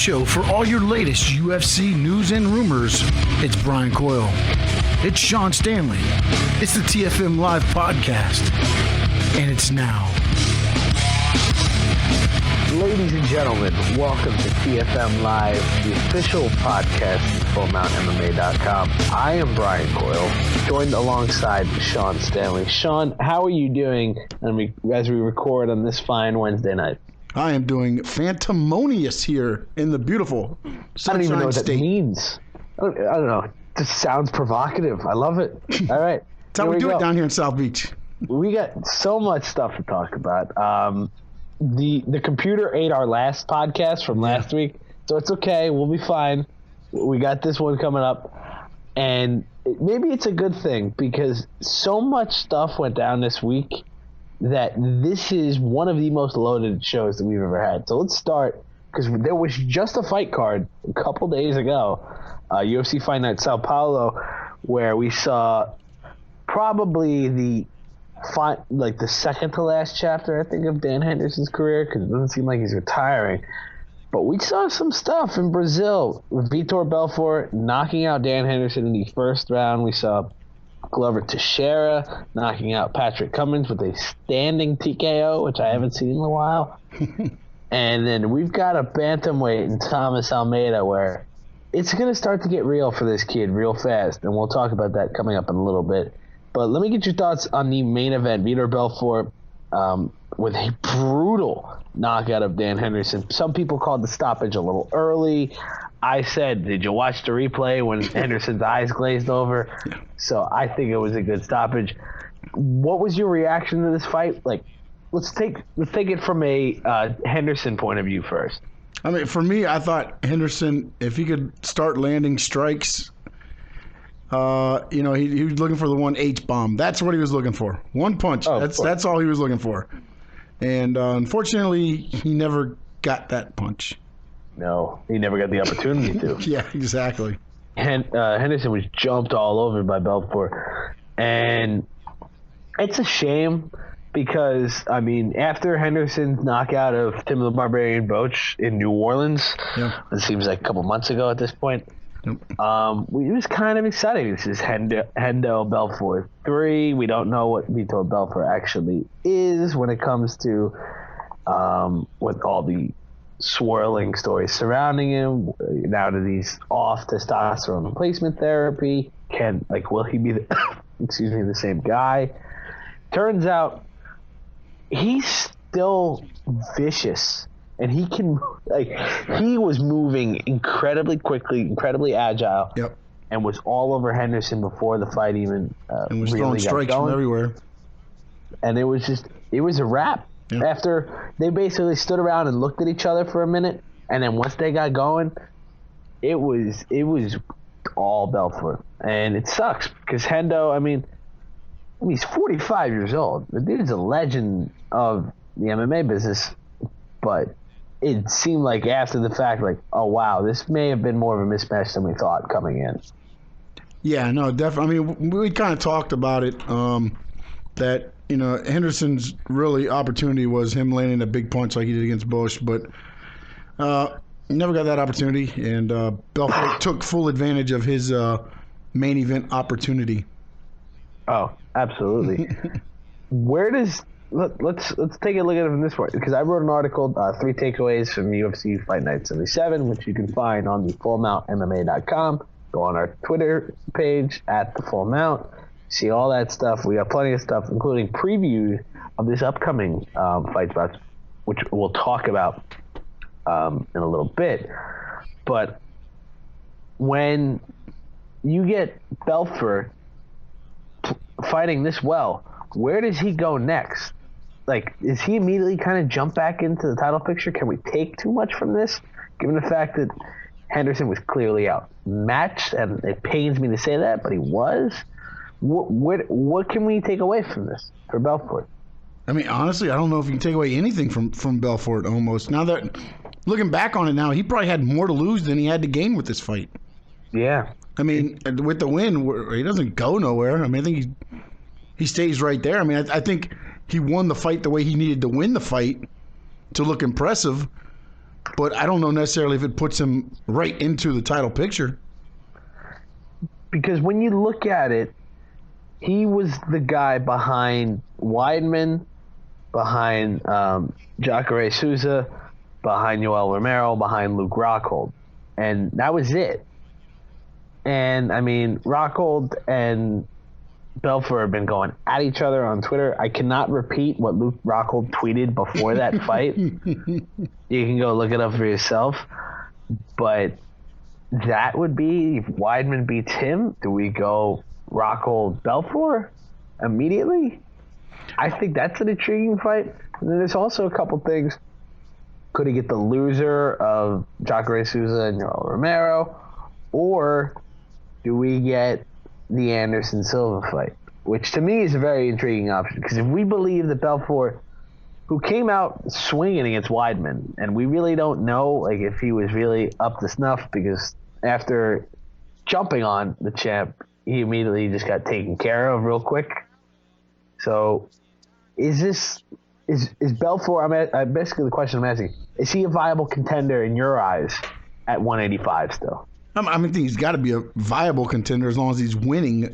show for all your latest UFC news and rumors. It's Brian Coyle. It's Sean Stanley. It's the TFM Live podcast. And it's now. Ladies and gentlemen, welcome to TFM Live, the official podcast of FullMountMMA.com. I am Brian Coyle, joined alongside Sean Stanley. Sean, how are you doing as we record on this fine Wednesday night? I am doing fantamonious here in the beautiful Sunshine I don't even know what State. that means. I don't know. It just sounds provocative. I love it. All right. That's how we do it down here in South Beach. We got so much stuff to talk about. The computer ate our last podcast from last week, so it's okay. We'll be fine. We got this one coming up, and maybe it's a good thing because so much stuff went down this week that this is one of the most loaded shows that we've ever had. So let's start, because there was just a fight card a couple days ago, UFC Fight Night Sao Paulo, where we saw probably the second to last chapter, I think, of Dan Henderson's career, because it doesn't seem like he's retiring. But we saw some stuff in Brazil with Vitor Belfort knocking out Dan Henderson in the first round. We saw Glover Teixeira knocking out Patrick Cummins with a standing TKO, which I haven't seen in a while. And then we've got a bantamweight in Thomas Almeida where it's going to start to get real for this kid real fast, and we'll talk about that coming up in a little bit. But let me get your thoughts on the main event. Vitor Belfort with a brutal knockout of Dan Henderson. Some people called the stoppage a little early. I said, did you watch the replay when Henderson's eyes glazed over? Yeah. So I think it was a good stoppage. What was your reaction to this fight? Like, let's take it from a Henderson point of view first. I mean, for me, I thought Henderson, if he could start landing strikes, he was looking for the one H-bomb. That's what he was looking for. One punch. That's all he was looking for. And unfortunately, he never got that punch. No, he never got the opportunity to. Yeah, exactly. And Henderson was jumped all over by Belfort. And it's a shame because, I mean, after Henderson's knockout of Tim the Barbarian Boach in New Orleans, it seems like a couple months ago at this point, it was kind of exciting. This is Hendo Belfort 3. We don't know what Vitor Belfort actually is when it comes to with all the swirling stories surrounding him. Now that he's off testosterone replacement therapy, will he be the same guy? Turns out he's still vicious. And he he was moving incredibly quickly, incredibly agile, and was all over Henderson before the fight even and was really throwing strikes from everywhere. And it was a wrap. Yep. After they basically stood around and looked at each other for a minute, and then once they got going, it was all Belfort. And it sucks because Hendo, I mean, he's 45 years old. The dude's a legend of the MMA business, but it seemed like after the fact, oh, wow, this may have been more of a mismatch than we thought coming in. Yeah, no, definitely. I mean, we kind of talked about it, that, Henderson's really opportunity was him landing a big punch like he did against Bosch, but never got that opportunity, and Belfort took full advantage of his main event opportunity. Oh, absolutely. Let's take a look at it from this point, because I wrote an article, 3 takeaways from UFC Fight Night 77, which you can find on the FullMountMMA.com. Go on our Twitter page at the Full Mount. See all that stuff. We got plenty of stuff, including previews of this upcoming fight spots, which we'll talk about in a little bit. But when you get Belfort fighting this well, where does he go next? Is he immediately kind of jump back into the title picture? Can we take too much from this, given the fact that Henderson was clearly outmatched, and it pains me to say that, but he was? What can we take away from this for Belfort? I mean, honestly, I don't know if you can take away anything from Belfort almost. Now that, looking back on it now, he probably had more to lose than he had to gain with this fight. Yeah. I mean, with the win, he doesn't go nowhere. I mean, I think he stays right there. I mean, I think he won the fight the way he needed to win the fight to look impressive. but I don't know necessarily if it puts him right into the title picture. Because when you look at it, he was the guy behind Weidman, behind Jacare Souza, behind Yoel Romero, behind Luke Rockhold. And that was it. And, I mean, Rockhold and Belfort have been going at each other on Twitter. I cannot repeat what Luke Rockhold tweeted before that fight. You can go look it up for yourself. But that would be, if Weidman beats him, do we go Rockhold Belfort immediately? I think that's an intriguing fight. And then there's also a couple things. Could he get the loser of Jacare Souza and Yoel Romero? Or do we get the Anderson Silva fight? Which to me is a very intriguing option. Because if we believe that Belfort, who came out swinging against Weidman, and we really don't know like if he was really up to snuff, because after jumping on the champ, he immediately just got taken care of real quick. So is Belfort, basically the question I'm asking, is he a viable contender in your eyes at 185 still? I think he's got to be a viable contender as long as he's winning.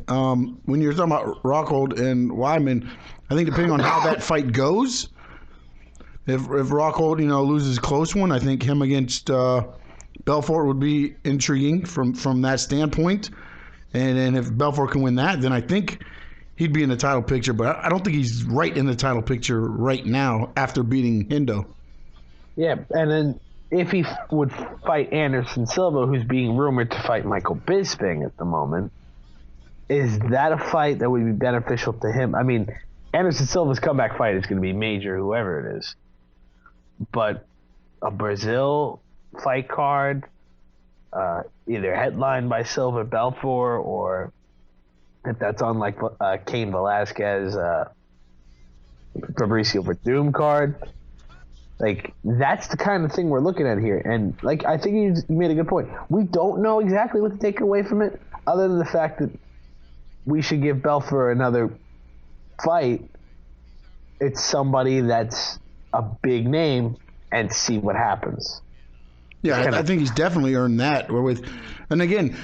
When you're talking about Rockhold and Weidman, I think depending on how that fight goes, if Rockhold, loses a close one, I think him against Belfort would be intriguing from that standpoint. And if Belfort can win that, then I think he'd be in the title picture. But I don't think he's right in the title picture right now after beating Hendo. Yeah, and then if he would fight Anderson Silva, who's being rumored to fight Michael Bisping at the moment, is that a fight that would be beneficial to him? I mean, Anderson Silva's comeback fight is going to be major, whoever it is. But a Brazil fight card, either headlined by Silva Belfort, or if that's on like Cain Velasquez, Fabricio Verdum card, like that's the kind of thing we're looking at here. And like I think you made a good point. We don't know exactly what to take away from it, other than the fact that we should give Belfort another fight. It's somebody that's a big name and see what happens. Yeah, I think he's definitely earned that. And again,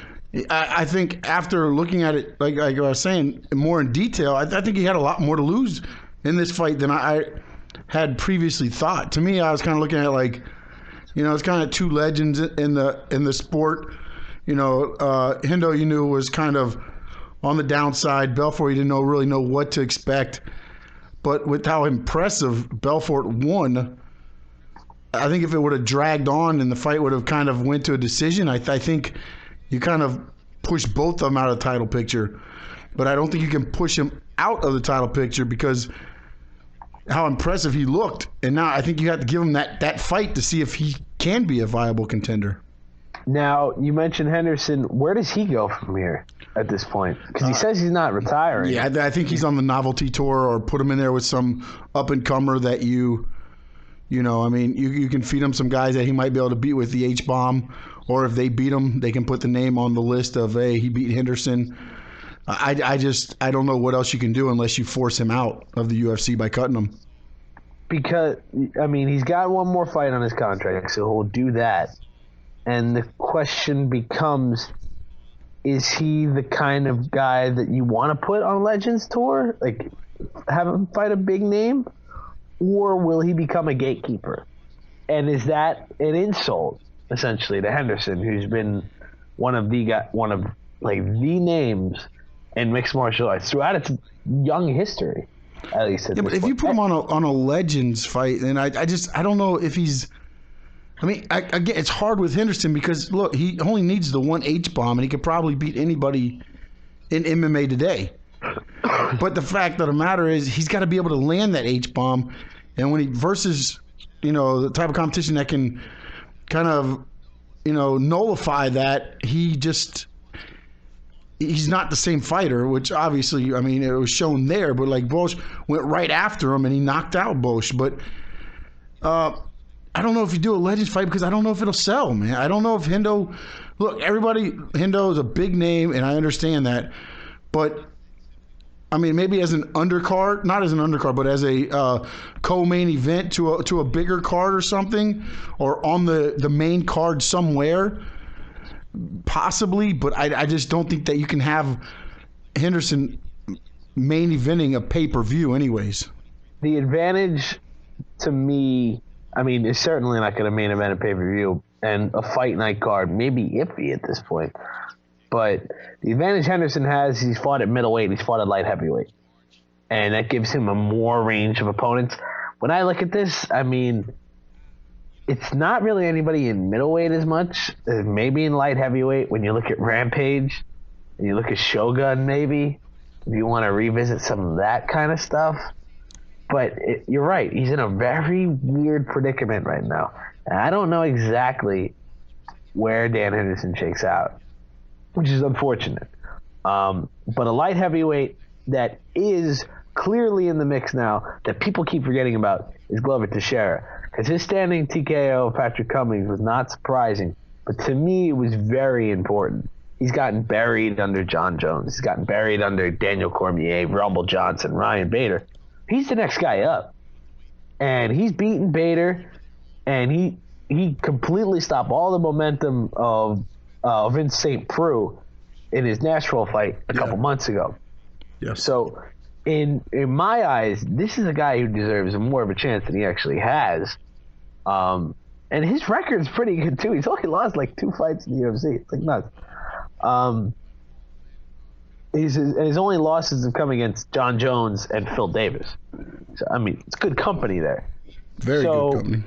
I think after looking at it, like I was saying, more in detail, I think he had a lot more to lose in this fight than I had previously thought. To me, I was kind of looking at it like, it's kind of two legends in the sport. Hendo, you knew, was kind of on the downside. Belfort, you didn't really know what to expect. But with how impressive Belfort won, I think if it would have dragged on and the fight would have kind of went to a decision, I think you kind of push both of them out of the title picture. But I don't think you can push him out of the title picture because how impressive he looked. And now I think you have to give him that fight to see if he can be a viable contender. Now, you mentioned Henderson. Where does he go from here at this point? Because he says he's not retiring. Yeah, I think he's on the novelty tour, or put him in there with some up-and-comer that you can feed him some guys that he might be able to beat with the H-bomb, or if they beat him, they can put the name on the list of, hey, he beat Henderson. I don't know what else you can do unless you force him out of the UFC by cutting him. Because, he's got one more fight on his contract, so he'll do that. And the question becomes, is he the kind of guy that you want to put on Legends Tour? Like, have him fight a big name? Or will he become a gatekeeper? And is that an insult, essentially, to Henderson, who's been one of the names in mixed martial arts throughout its young history, at least at this but if point. you put him on a Legends fight, then I don't know if he's... again, it's hard with Henderson because, look, he only needs the one H-bomb, and he could probably beat anybody in MMA today. But the fact of the matter is he's got to be able to land that H-bomb, and when he versus, the type of competition that can kind of, nullify that, he's not the same fighter, which obviously, it was shown there, but like Bosch went right after him and he knocked out Bosch. But I don't know if you do a Legends fight because I don't know if it'll sell, man. I don't know if Hendo... Look, Hendo is a big name, and I understand that. But I mean, maybe as an undercard, not as an undercard, but as a co-main event to a bigger card or something, or on the main card somewhere, possibly. But I just don't think that you can have Henderson main eventing a pay-per-view anyways. The advantage to me, I mean, is certainly not going to main event a pay-per-view, and a fight night card may be iffy at this point. But the advantage Henderson has, he's fought at middleweight, he's fought at light heavyweight. And that gives him a more range of opponents. When I look at this, I mean, it's not really anybody in middleweight as much as maybe in light heavyweight. When you look at Rampage, and you look at Shogun maybe, if you want to revisit some of that kind of stuff. But you're right, he's in a very weird predicament right now. And I don't know exactly where Dan Henderson shakes out, which is unfortunate. But a light heavyweight that is clearly in the mix now, that people keep forgetting about, is Glover Teixeira. Because his standing TKO of Patrick Cummings was not surprising, but to me it was very important. He's gotten buried under John Jones. He's gotten buried under Daniel Cormier, Rumble Johnson, Ryan Bader. He's the next guy up. And he's beaten Bader, and he completely stopped all the momentum of Vince St. Preux in his Nashville fight a couple months ago. Yes. So in my eyes, this is a guy who deserves more of a chance than he actually has. And his record's pretty good too. He's only lost like 2 fights in the UFC. It's like nuts. His only losses have come against John Jones and Phil Davis. So I mean, it's good company there. Very good company.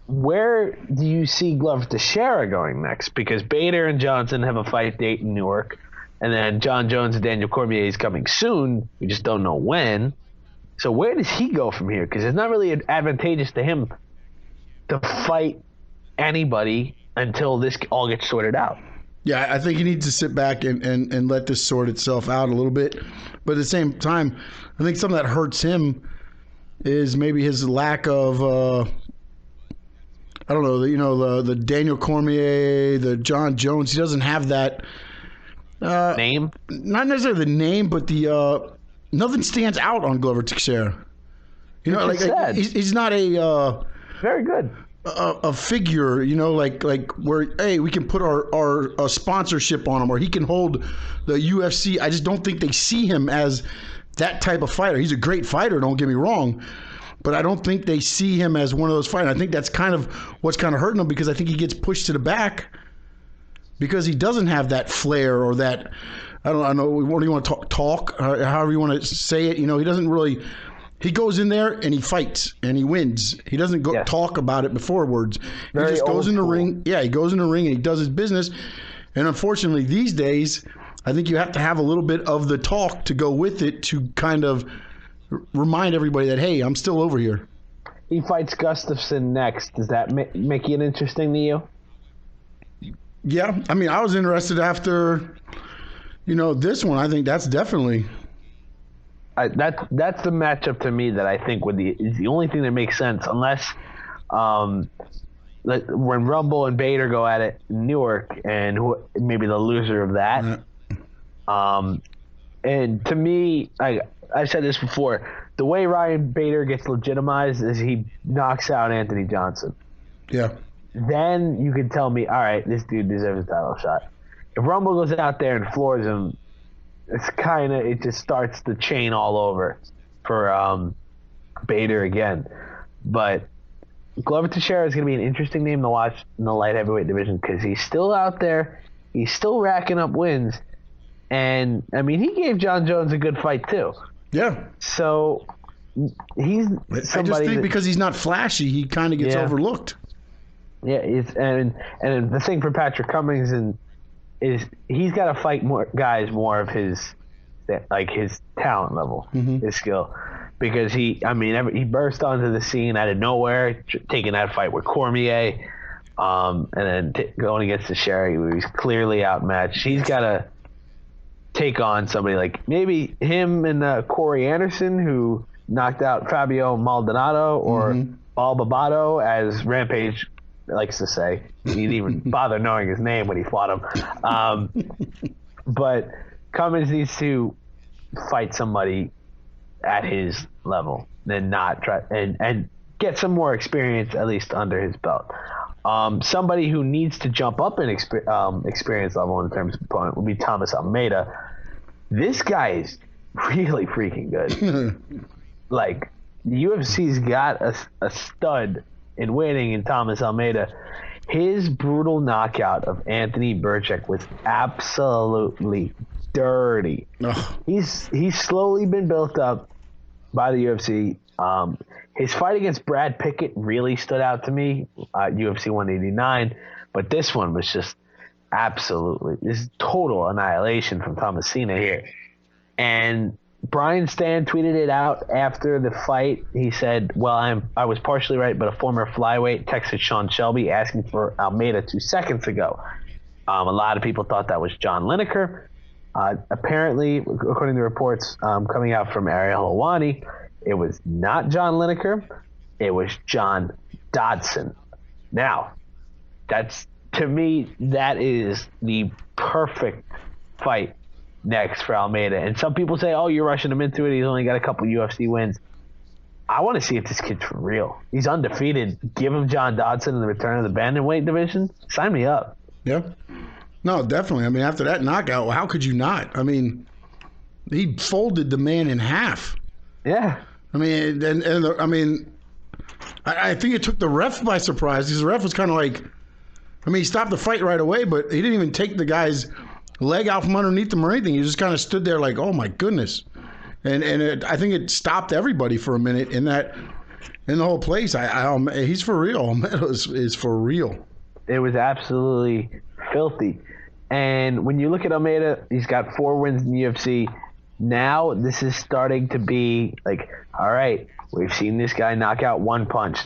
Where do you see Glover Teixeira going next? Because Bader and Johnson have a fight date in Newark, and then John Jones and Daniel Cormier is coming soon. We just don't know when. So where does he go from here? Because it's not really advantageous to him to fight anybody until this all gets sorted out. Yeah, I think he needs to sit back and let this sort itself out a little bit. But at the same time, I think something that hurts him is maybe his lack of I don't know, the Daniel Cormier, the John Jones. He doesn't have that name. Not necessarily the name, but the nothing stands out on Glover Teixeira. You know, like he's not a very good a figure. You know, like where hey, we can put our sponsorship on him, or he can hold the UFC. I just don't think they see him as that type of fighter. He's a great fighter. Don't get me wrong. But I don't think they see him as one of those fighters. I think that's kind of what's kind of hurting him, because I think he gets pushed to the back because he doesn't have that flair or that, I don't know, what do you want to talk, however you want to say it. You know, he doesn't really, he goes in there and he fights and he wins. He doesn't go talk about it beforwards. He just goes in the ring. Yeah, he goes in the ring and he does his business. And unfortunately, these days, I think you have to have a little bit of the talk to go with it to kind of remind everybody that, hey, I'm still over here. He fights Gustafsson next. Does that make it interesting to you? Yeah. I mean, I was interested after, this one. I think that's definitely. That's the matchup to me that I think is the only thing that makes sense, unless when Rumble and Bader go at it in Newark, and maybe the loser of that. Yeah. And to me, I said this before, the way Ryan Bader gets legitimized is he knocks out Anthony Johnson. Yeah. Then you can tell me, all right, this dude deserves a title shot. If Rumble goes out there and floors him, it just starts the chain all over for Bader again. But Glover Teixeira is going to be an interesting name to watch in the light heavyweight division, because he's still out there. He's still racking up wins. And, I mean, he gave John Jones a good fight, too. Yeah. So, he's somebody I just think because he's not flashy, he kind of gets overlooked. Yeah, and the thing for Patrick Cummings is he's got to fight more of his talent level, his skill. Because he burst onto the scene out of nowhere, taking that fight with Cormier, and then going against Teixeira, he was clearly outmatched. He's got to take on somebody like maybe him and Corey Anderson, who knocked out Fabio Maldonado, or Balbabato, as Rampage likes to say. He didn't even bother knowing his name when he fought him. But Cummins needs to fight somebody at his level than not try and get some more experience at least under his belt. Somebody who needs to jump up in experience level in terms of opponent would be Thomas Almeida. This guy is really freaking good. Like, the UFC's got a stud in winning in Thomas Almeida. His brutal knockout of Anthony Burchak was absolutely dirty. Ugh. He's slowly been built up by the UFC. His fight against Brad Pickett really stood out to me, UFC 189, but this one was just absolutely this total annihilation from Thomasina here. And Brian Stan tweeted it out after the fight. He said, well, I was partially right, but a former flyweight texted Sean Shelby asking for Almeida 2 seconds ago. A lot of people thought that was John Lineker. Apparently, according to reports coming out from Ariel Helwani, it was not John Lineker. It was John Dodson. Now, to me, that is the perfect fight next for Almeida. And some people say, oh, you're rushing him into it. He's only got a couple UFC wins. I want to see if this kid's for real. He's undefeated. Give him John Dodson in the return of the bantamweight division. Sign me up. Yeah. No, definitely. I mean, after that knockout, how could you not? I mean, he folded the man in half. Yeah. I mean, I think it took the ref by surprise because the ref was kind of like, I mean, he stopped the fight right away, but he didn't even take the guy's leg out from underneath him or anything. He just kind of stood there like, oh my goodness. And I think it stopped everybody for a minute in the whole place. He's for real. Almeida is for real. It was absolutely filthy. And when you look at Almeida, he's got 4 wins in the UFC. Now this is starting to be like, all right, we've seen this guy knock out one punch.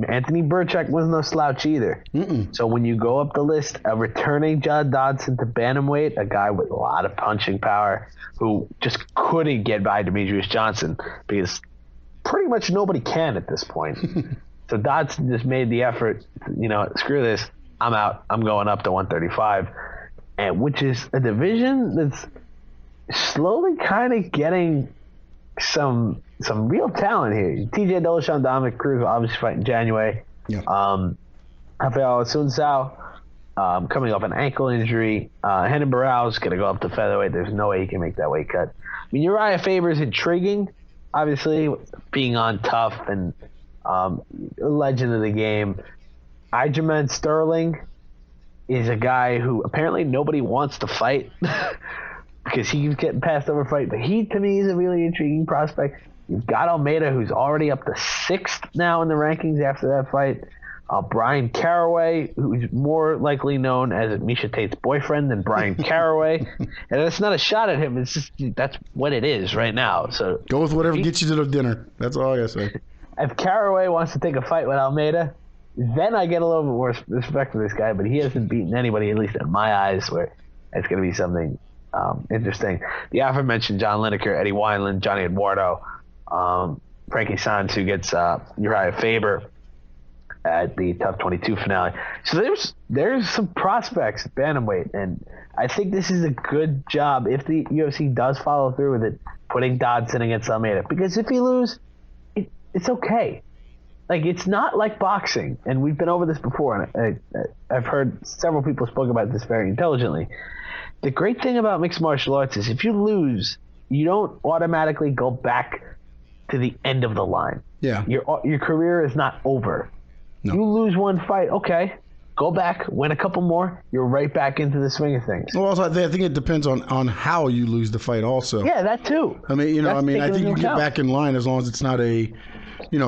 Anthony Burchak was no slouch either. So when you go up the list of returning John Dodson to bantamweight, a guy with a lot of punching power who just couldn't get by Demetrius Johnson because pretty much nobody can at this point. So Dodson just made the effort, screw this, I'm out. I'm going up to 135, and which is a division that's slowly kind of getting some real talent here. TJ Dillashaw, Dominic Cruz will obviously fight in January. Yeah. Rafael Sunsao coming off an ankle injury. Renan Barão's going to go up to featherweight. There's no way he can make that weight cut. I mean, Uriah Faber is intriguing, obviously, being on Tough and a legend of the game. Aljamain Sterling is a guy who apparently nobody wants to fight because he's getting passed over fight. But he, to me, is a really intriguing prospect. You've got Almeida, who's already up to 6th now in the rankings after that fight. Brian Caraway, who's more likely known as Misha Tate's boyfriend than Brian Caraway. And it's not a shot at him. It's just that's what it is right now. So go with whatever gets you to the dinner. That's all I got to say. If Caraway wants to take a fight with Almeida, then I get a little bit more respect for this guy. But he hasn't beaten anybody, at least in my eyes, where it's going to be something interesting. The aforementioned John Lineker, Eddie Wineland, Johnny Eduardo, Frankie Saenz, who gets Uriah Faber at the Tough 22 finale. So there's some prospects at bantamweight, and I think this is a good job if the UFC does follow through with it, putting Dodson against Almeida. Because if he loses, it's okay. Like, it's not like boxing, and we've been over this before, and I've heard several people spoke about this very intelligently. The great thing about mixed martial arts is if you lose, you don't automatically go back to the end of the line. Yeah. Your career is not over. No. You lose one fight, okay, go back, win a couple more, you're right back into the swing of things. Well, also, I think it depends on how you lose the fight also. Yeah, that too. I mean, I think you get back in line as long as it's not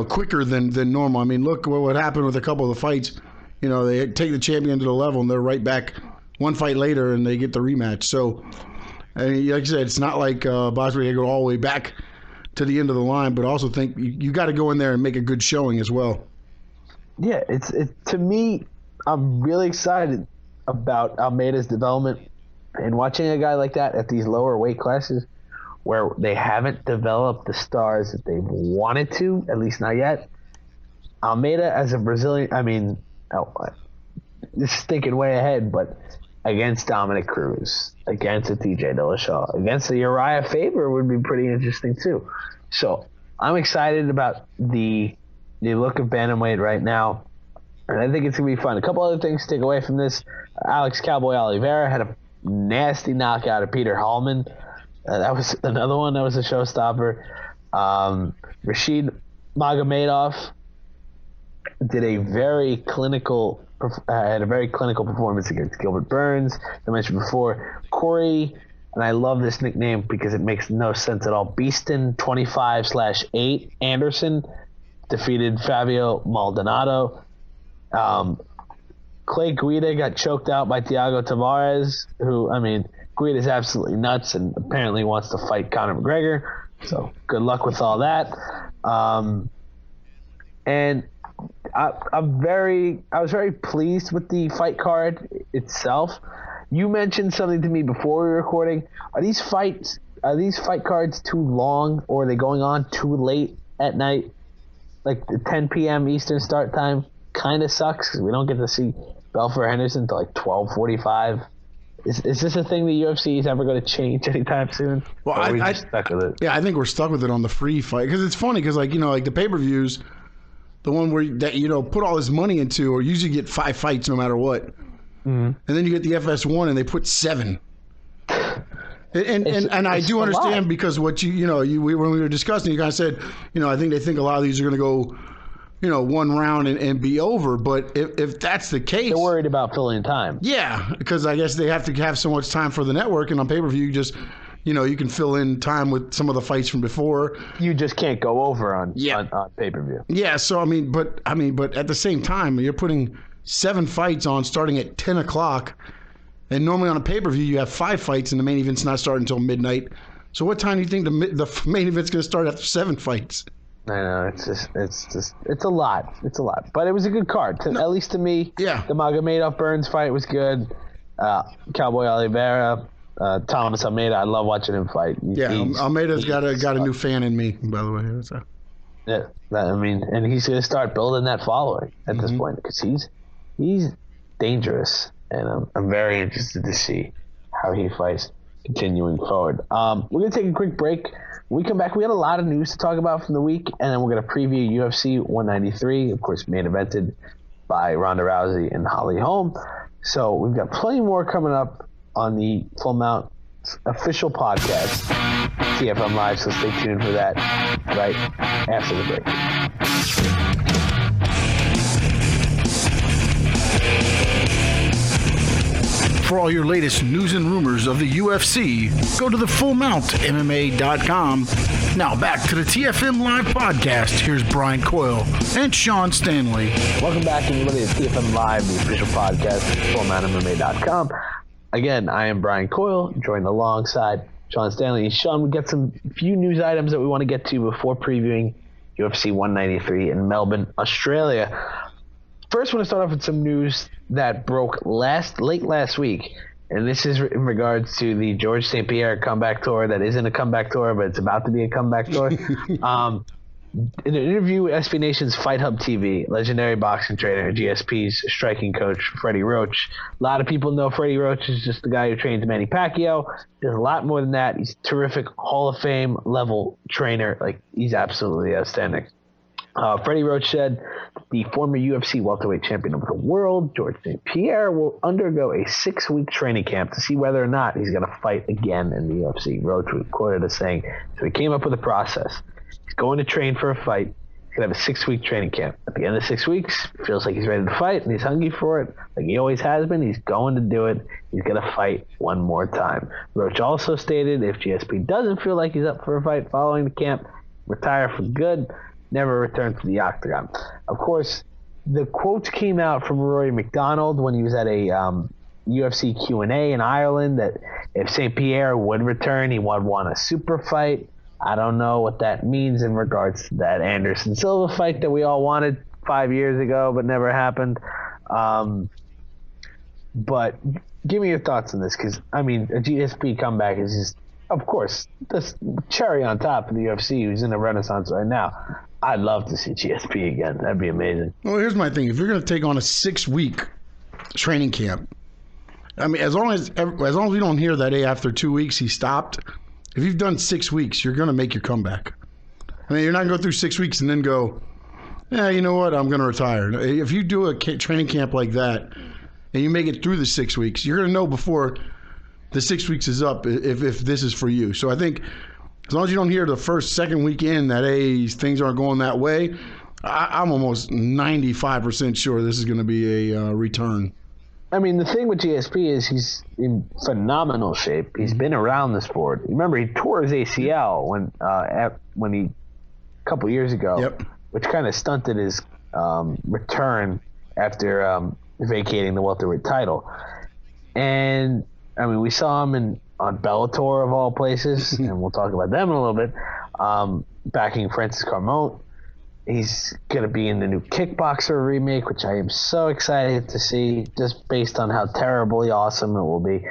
quicker than normal. I mean, look what happened with a couple of the fights. They take the champion to the level and they're right back one fight later and they get the rematch. So, I mean, like I said, it's not like boxing where you go all the way back to the end of the line, but I also think you got to go in there and make a good showing as well. Yeah, it's to me, I'm really excited about Almeida's development and watching a guy like that at these lower weight classes where they haven't developed the stars that they've wanted to, at least not yet. Almeida as a Brazilian, this is thinking way ahead, but against Dominic Cruz, against a TJ Dillashaw, against the Uriah Faber would be pretty interesting too. So I'm excited about the look of bantamweight right now, and I think it's going to be fun. A couple other things to take away from this. Alex Cowboy Oliveira had a nasty knockout of Peter Hallman. That was another one that was a showstopper. Rashid Magomedov did a very clinical performance against Gilbert Burns. I mentioned before, Corey, and I love this nickname because it makes no sense at all. Beaston 25/8 Anderson defeated Fabio Maldonado. Clay Guida got choked out by Thiago Tavares, who, I mean, Guida's absolutely nuts and apparently wants to fight Conor McGregor. So good luck with all that. And I was very pleased with the fight card itself. You mentioned something to me before we were recording. Are these fight cards too long, or are they going on too late at night? Like the 10 p.m. Eastern start time kind of sucks because we don't get to see Belfort Henderson until like 12:45. Is this a thing the UFC is ever going to change anytime soon? Well, or are we just stuck with it? Yeah, I think we're stuck with it on the free fight because it's funny because like the pay-per-views, the one where that put all this money into, or usually get 5 fights no matter what, and then you get the FS1 and they put 7. And I do understand because what when we were discussing, you guys said I think they think a lot of these are going to go one round and be over. But if that's the case, they're worried about filling time. Yeah, because I guess they have to have so much time for the network, and on pay-per-view, you just, you can fill in time with some of the fights from before. You just can't go over on pay-per-view. Yeah, so but at the same time, you're putting 7 fights on starting at 10 o'clock, and normally on a pay-per-view, you have 5 fights, and the main event's not starting until midnight. So what time do you think the main event's going to start after 7 fights? I know, it's a lot. It's a lot. But it was a good card. At least to me, yeah. The Magomedov Burns fight was good. Cowboy Oliveira, Thomas Almeida, I love watching him fight. Almeida's got a new fan in me, by the way. So. Yeah, and he's going to start building that following at this point because he's dangerous, and I'm very interested to see how he fights continuing forward. We're going to take a quick break. When we come back, we had a lot of news to talk about from the week, and then we're going to preview UFC 193, of course, main evented by Ronda Rousey and Holly Holm. So we've got plenty more coming up on the Full Mount official podcast, TFM Live, so stay tuned for that right after the break. For all your latest news and rumors of the UFC, go to thefullmountmma.com. Now back to the TFM Live podcast. Here's Brian Coyle and Sean Stanley. Welcome back, everybody, to TFM Live, the official podcast, fullmountmma.com. Again, I am Brian Coyle, joined alongside Sean Stanley. Sean, we got some few news items that we want to get to before previewing UFC 193 in Melbourne, Australia. First, I want to start off with some news that broke late last week, and this is in regards to the George St. Pierre comeback tour that isn't a comeback tour, but it's about to be a comeback tour. In an interview with SB Nation's Fight Hub TV, legendary boxing trainer, GSP's striking coach, Freddie Roach. A lot of people know Freddie Roach is just the guy who trains Manny Pacquiao. There's a lot more than that. He's a terrific Hall of Fame level trainer. He's absolutely outstanding. Freddie Roach said the former UFC welterweight champion of the world, George St. Pierre, will undergo a 6-week training camp to see whether or not he's going to fight again in the UFC. Roach was quoted as saying, so he came up with a process. He's going to train for a fight. He's going to have a 6-week training camp. At the end of 6 weeks, feels like he's ready to fight, and he's hungry for it. Like he always has been, he's going to do it. He's going to fight one more time. Roach also stated if GSP doesn't feel like he's up for a fight following the camp, retire for good, never return to the octagon. Of course, the quotes came out from Rory McDonald when he was at a UFC Q&A in Ireland that if St. Pierre would return, he would want a super fight. I don't know what that means in regards to that Anderson Silva fight that we all wanted 5 years ago but never happened. But give me your thoughts on this, because, a GSP comeback is just, of course, the cherry on top of the UFC, who's in a renaissance right now. I'd love to see GSP again. That'd be amazing. Well, here's my thing. If you're going to take on a 6-week training camp, I mean, as long as we don't hear that after 2 weeks he stopped. If you've done 6 weeks, you're going to make your comeback. I mean, you're not going to go through 6 weeks and then go, yeah, you know what? I'm going to retire. If you do a training camp like that and you make it through the 6 weeks, you're going to know before the 6 weeks is up if this is for you. So I think as long as you don't hear the second week in that, hey, things aren't going that way, I'm almost 95% sure this is going to be a return. I mean, the thing with GSP is he's in phenomenal shape. He's been around the sport. Remember, he tore his ACL when he a couple years ago, which kind of stunted his return after vacating the welterweight title. And I mean, we saw him on Bellator of all places, and we'll talk about them in a little bit. Backing Francis Carmont. He's going to be in the new Kickboxer remake, which I am so excited to see, just based on how terribly awesome it will be.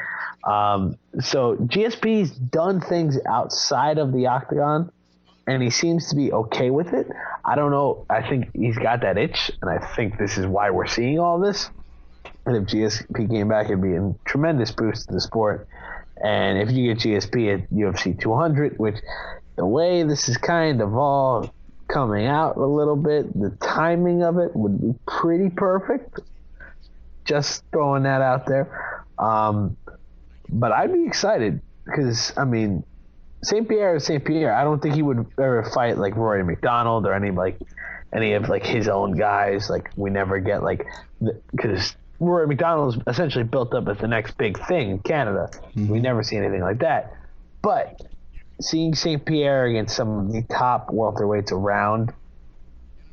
So GSP's done things outside of the octagon, and he seems to be okay with it. I don't know. I think he's got that itch, and I think this is why we're seeing all this. And if GSP came back, it'd be a tremendous boost to the sport. And if you get GSP at UFC 200, which the way this is kind of all coming out a little bit, the timing of it would be pretty perfect. Just throwing that out there. But I'd be excited because, I mean, St. Pierre is St. Pierre. I don't think he would ever fight like Rory McDonald or any of like his own guys. Like, we never get because Rory McDonald is essentially built up as the next big thing in Canada. We never see anything like that. But seeing St. Pierre against some of the top welterweights around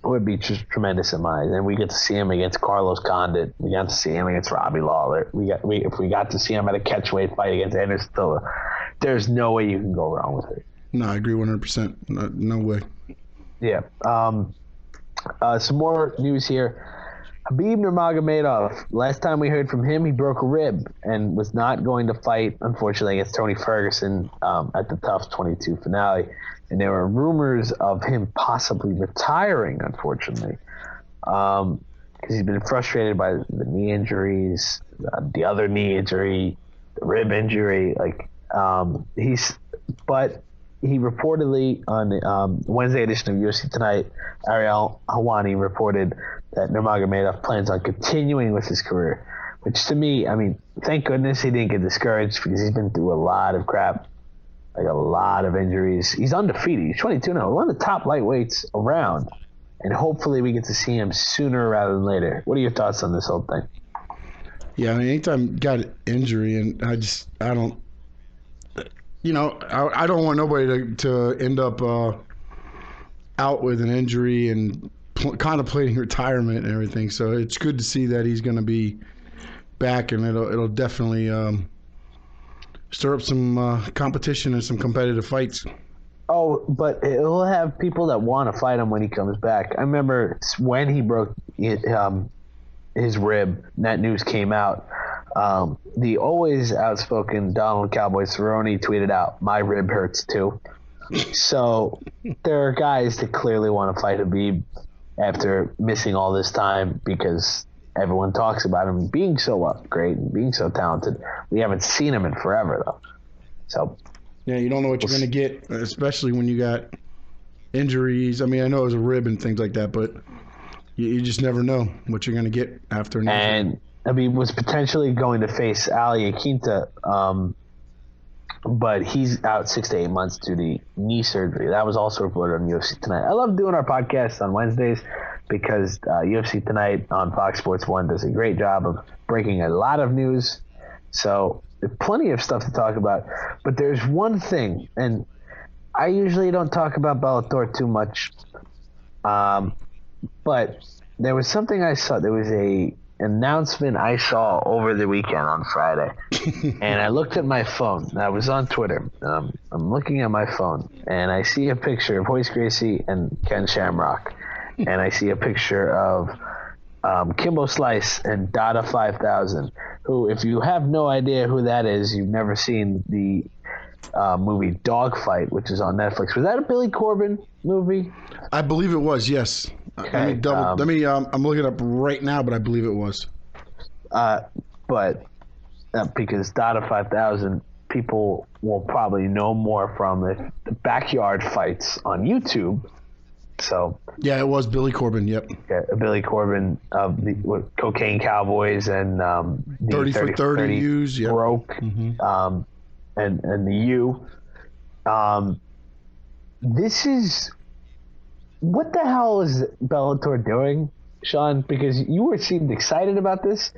would be just tremendous in my eyes. And we get to see him against Carlos Condit. We got to see him against Robbie Lawler. If we got to see him at a catchweight fight against Anderson Silva, there's no way you can go wrong with it. No, I agree 100%. No way. Yeah. Some more news here. Khabib Nurmagomedov. Last time we heard from him, he broke a rib and was not going to fight, unfortunately, against Tony Ferguson at the TUF 22 finale. And there were rumors of him possibly retiring, unfortunately, because he's been frustrated by the knee injuries, the other knee injury, the rib injury. But he reportedly on the Wednesday edition of UFC Tonight, Ariel Helwani reported that Nurmagomedov plans on continuing with his career, which to me, I mean, thank goodness he didn't get discouraged because he's been through a lot of crap, like a lot of injuries. He's undefeated. He's 22 now, one of the top lightweights around, and hopefully we get to see him sooner rather than later. What are your thoughts on this whole thing? Yeah, I mean, anytime you got an injury, and I don't want nobody to end up out with an injury and contemplating retirement and everything. So it's good to see that he's going to be back, and it'll definitely stir up some competition and some competitive fights. Oh, but he'll have people that want to fight him when he comes back. I remember when he broke his rib, and that news came out. The always outspoken Donald Cowboy Cerrone tweeted out, "My rib hurts too." So there are guys that clearly want to fight Khabib after missing all this time because everyone talks about him being so great and being so talented. We haven't seen him in forever, though. So yeah, you don't know what you're going to get, especially when you got injuries. I mean, I know it was a rib and things like that, but you just never know what you're going to get after an injury. And Khabib was potentially going to face Ali Akinta, but he's out 6 to 8 months due to knee surgery. That was also reported on UFC Tonight. I love doing our podcasts on Wednesdays because UFC Tonight on Fox Sports 1 does a great job of breaking a lot of news. So there's plenty of stuff to talk about. But there's one thing, and I usually don't talk about Bellator too much, but there was something I saw. There was a announcement I saw over the weekend on Friday, and I looked at my phone. I was on Twitter. I'm looking at my phone, and I see a picture of Royce Gracie and Ken Shamrock, and I see a picture of Kimbo Slice and Dada 5000, who, if you have no idea who that is, you've never seen the movie Dogfight, which is on Netflix. Was that a Billy Corben movie? I believe it was, yes. Okay. I'm looking it up right now, but I believe it was. But because Dada 5000 people will probably know more from the backyard fights on YouTube. So yeah, it was Billy Corbin. Yep. Yeah, Billy Corbin of the Cocaine Cowboys and the 30 for 30 U's. Yep. Broke, and the U. This is what the hell is Bellator doing, Sean? Because you seemed excited about this.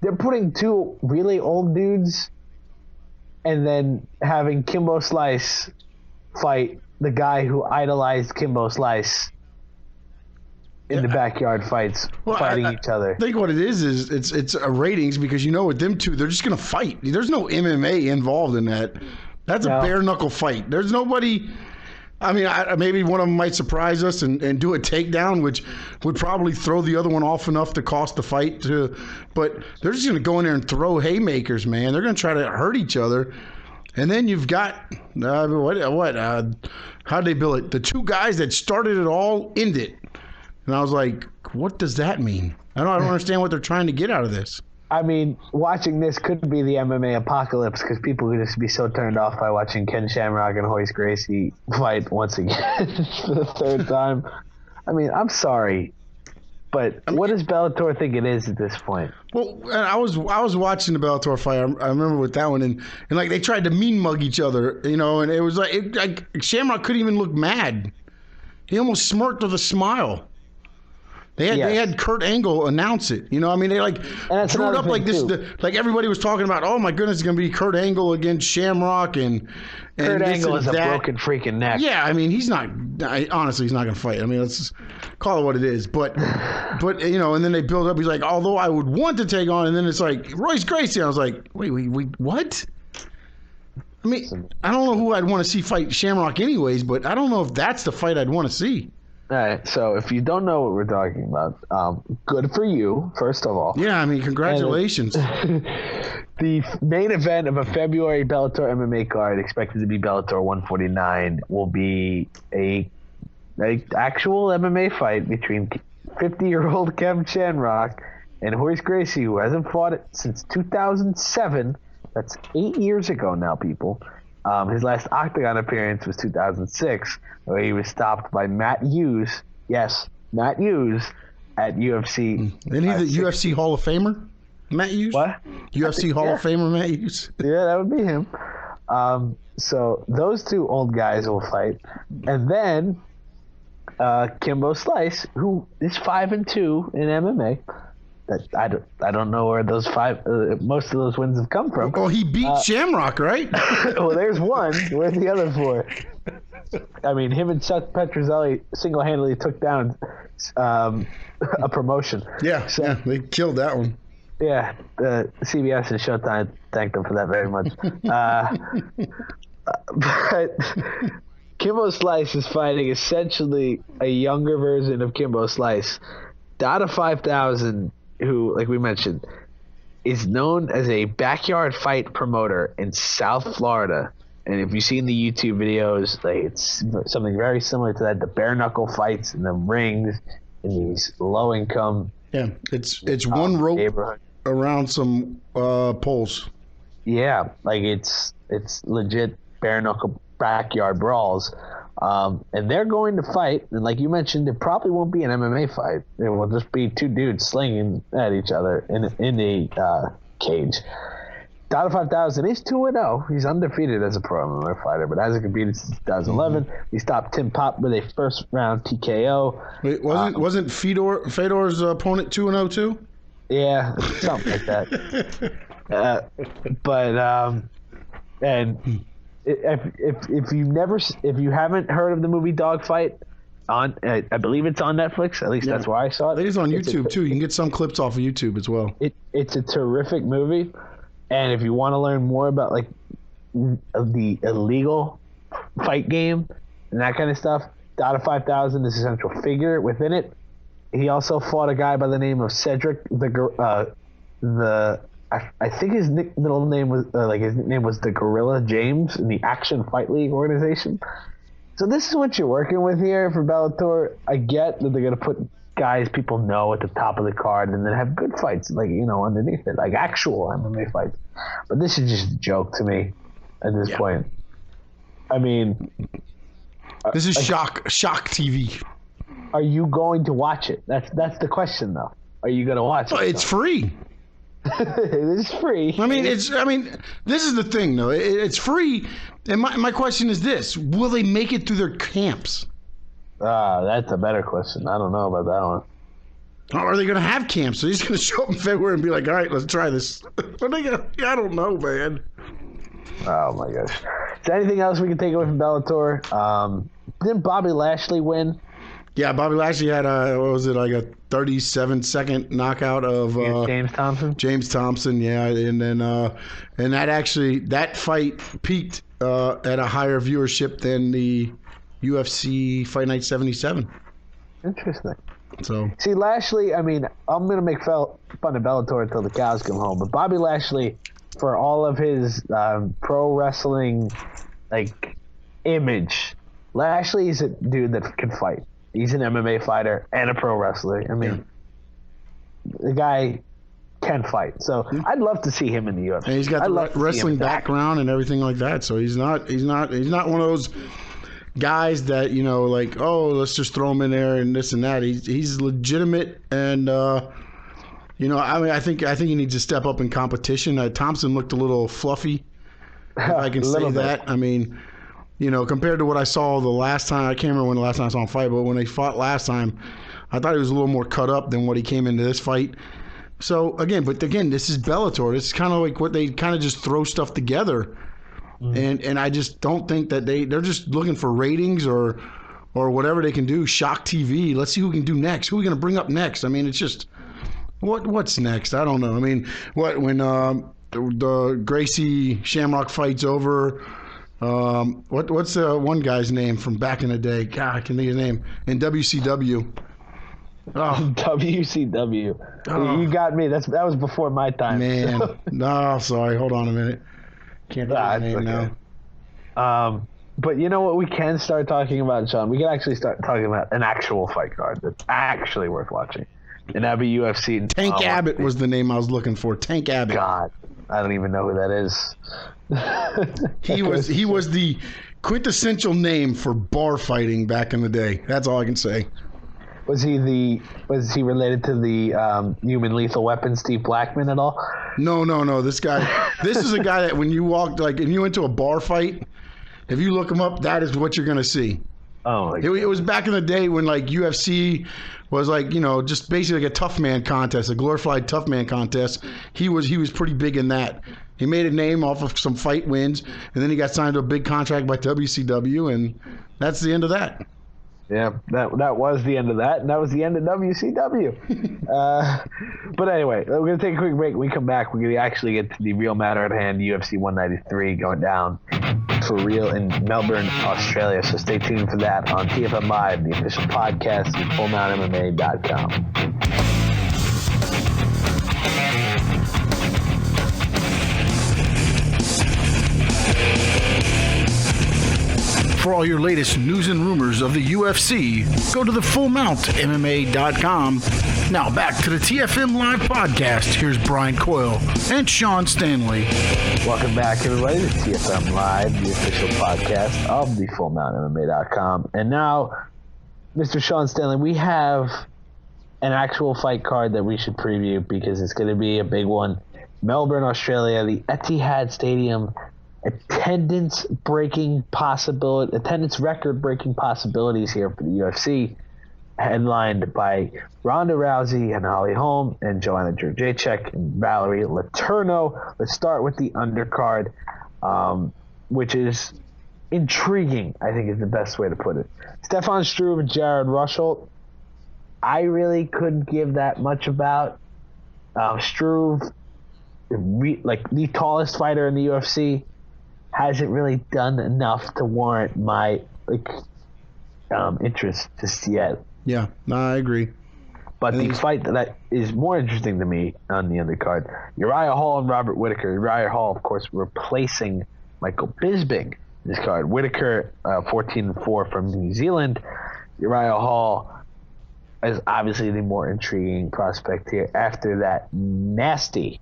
They're putting two really old dudes, and then having Kimbo Slice fight the guy who idolized Kimbo Slice in the backyard fights, fighting each other. I think what it is it's a ratings, because with them two, they're just going to fight. There's no MMA involved in that. That's a bare knuckle fight. There's nobody. I mean, maybe one of them might surprise us and do a takedown, which would probably throw the other one off enough to cost the fight. But they're just going to go in there and throw haymakers, man. They're going to try to hurt each other. And then you've got, how'd they bill it? The two guys that started it all end it. And I was like, what does that mean? I don't understand what they're trying to get out of this. I mean, watching this could be the MMA apocalypse, because people would just be so turned off by watching Ken Shamrock and Royce Gracie fight once again for the third time. I mean, I'm sorry, but what does Bellator think it is at this point? Well, I was watching the Bellator fight. I remember with that one, and like they tried to mean mug each other, and it was like Shamrock couldn't even look mad. He almost smirked with a smile. They had Kurt Angle announce it. They drew it up like this. Like everybody was talking about, oh my goodness, it's going to be Kurt Angle against Shamrock, and Kurt Angle has a broken freaking neck. Yeah, I mean, he's not. Honestly, he's not going to fight. I mean, let's just call it what it is. But and then they build up. He's like, although I would want to take on, and then it's like Royce Gracie. I was like, wait, what? I mean, I don't know who I'd want to see fight Shamrock anyways, but I don't know if that's the fight I'd want to see. All right, so if you don't know what we're talking about, good for you, first of all. Yeah, I mean, congratulations. The main event of a February Bellator MMA card, expected to be Bellator 149, will be a actual MMA fight between 50-year-old Kevin Shamrock and Royce Gracie, who hasn't fought it since 2007. That's 8 years ago now, people. His last Octagon appearance was 2006, where he was stopped by Matt Hughes. Yes, Matt Hughes at UFC. Isn't he the UFC Hall of Famer, Matt Hughes? What? UFC Hall of Famer, Matt Hughes? Yeah, that would be him. So those two old guys will fight. And then Kimbo Slice, who is 5-2 in MMA. I don't know where those most of those wins have come from. Oh, he beat Shamrock, right? Well, there's one. Where's the other four? I mean, him and Seth Petrozelli single-handedly took down a promotion. Yeah, they killed that one. Yeah, CBS and Showtime thanked them for that very much. But Kimbo Slice is fighting essentially a younger version of Kimbo Slice. Dada 5000, who, like we mentioned, is known as a backyard fight promoter in South Florida. And if you've seen the YouTube videos, it's something very similar to that, the bare knuckle fights in the rings in these low income. Yeah, it's one rope neighborhood around some poles. Yeah, it's legit bare knuckle backyard brawls. And they're going to fight, and like you mentioned, it probably won't be an MMA fight. It will just be two dudes slinging at each other in the cage. Dada 5000 is 2-0. He's undefeated as a pro MMA fighter, but hasn't competed since 2011. He stopped Tim Pop with a first round TKO. Wait, wasn't Fedor's opponent 2-0 too? Yeah, something like that. And if you haven't heard of the movie Dogfight, I believe it's on Netflix. At least that's where I saw it. I think it's on YouTube too. You can get some clips off of YouTube as well. It's a terrific movie, and if you want to learn more about the illegal fight game and that kind of stuff, Dada 5000 is a central figure within it. He also fought a guy by the name of Cedric I think his middle name was his nickname was the Gorilla James in the Action Fight League organization. So this is what you're working with here for Bellator. I get that they're going to put guys people know at the top of the card, and then have good fights, like, underneath it, like actual MMA fights. But this is just a joke to me at this point. I mean, this is shock TV. Are you going to watch it? That's the question, though. Are you going to watch it? It's free. It is free. I mean, this is the thing, though. It's free, and my question is this: will they make it through their camps? That's a better question. I don't know about that one. Or are they going to have camps? So he's going to show up in February and be like, all right, let's try this. I don't know, man. Oh, my gosh. Is there anything else we can take away from Bellator? Didn't Bobby Lashley win? Yeah, Bobby Lashley had a 37-second knockout of James Thompson. James Thompson, yeah, and then and that fight peaked at a higher viewership than the UFC Fight Night 77. Interesting. So see, Lashley, I mean, I'm gonna make fun of Bellator until the cows come home, but Bobby Lashley, for all of his pro wrestling image, Lashley is a dude that can fight. He's an MMA fighter and a pro wrestler. I mean, the guy can fight. So I'd love to see him in the UFC. And he's got the wrestling background and everything like that. So he's not one of those guys that, let's just throw him in there and this and that. He's legitimate, and I think he needs to step up in competition. Thompson looked a little fluffy, if I can say that. I mean, compared to what I saw the last time, I can't remember when the last time I saw him fight, but when they fought last time, I thought he was a little more cut up than what he came into this fight. So again, this is Bellator. This is kind of like what they kind of just throw stuff together. And I just don't think that they're just looking for ratings or whatever they can do. Shock TV. Let's see who can do next. Who are we going to bring up next? I mean, it's just what's next? I don't know. I mean, when the Gracie Shamrock fight's over, what's the one guy's name from back in the day? God, I can think of his name in WCW. Oh. WCW. Oh. You got me. That was before my time. Man, no, sorry. Hold on a minute. Can't think of his name now. But you know what we can start talking about, Sean? We can actually start talking about an actual fight card that's actually worth watching. And that'd be UFC. Tank Abbott was the name I was looking for. Tank Abbott. God, I don't even know who that is. He was the quintessential name for bar fighting back in the day. That's all I can say. Was he related to the human lethal weapon Steve Blackman at all? No. This is a guy that when you walked, and you went to a bar fight, if you look him up, that is what you're going to see. Oh, it was back in the day when UFC was just basically like a tough man contest, a glorified tough man contest. He was pretty big in that. He made a name off of some fight wins, and then he got signed to a big contract by WCW, and that's the end of that. Yeah, that was the end of that, and that was the end of WCW. But anyway, we're going to take a quick break. When we come back, we're going to actually get to the real matter at hand, UFC 193 going down for real in Melbourne, Australia. So stay tuned for that on TFM Live, the official podcast at FullMountMMA.com. For all your latest news and rumors of the UFC, go to the FullMountMMA.com. Now back to the TFM Live podcast. Here's Brian Coyle and Sean Stanley. Welcome back, everybody, to TFM Live, the official podcast of the FullMountMMA.com. And now, Mr. Sean Stanley, we have an actual fight card that we should preview because it's going to be a big one. Melbourne, Australia, the Etihad Stadium. Attendance record-breaking possibilities here for the UFC, headlined by Ronda Rousey and Holly Holm and Joanna Jedrzejczyk and Valerie Letourneau. Let's start with the undercard, which is intriguing, I think is the best way to put it. Stefan Struve and Jared Rushholt, I really couldn't give that much about. Struve, the tallest fighter in the UFC, hasn't really done enough to warrant my interest just yet. Yeah, no, I agree. But the fight that is more interesting to me on the undercard, Uriah Hall and Robert Whittaker. Uriah Hall, of course, replacing Michael Bisping in this card. Whittaker, 14-4 from New Zealand. Uriah Hall, is obviously the more intriguing prospect here after that nasty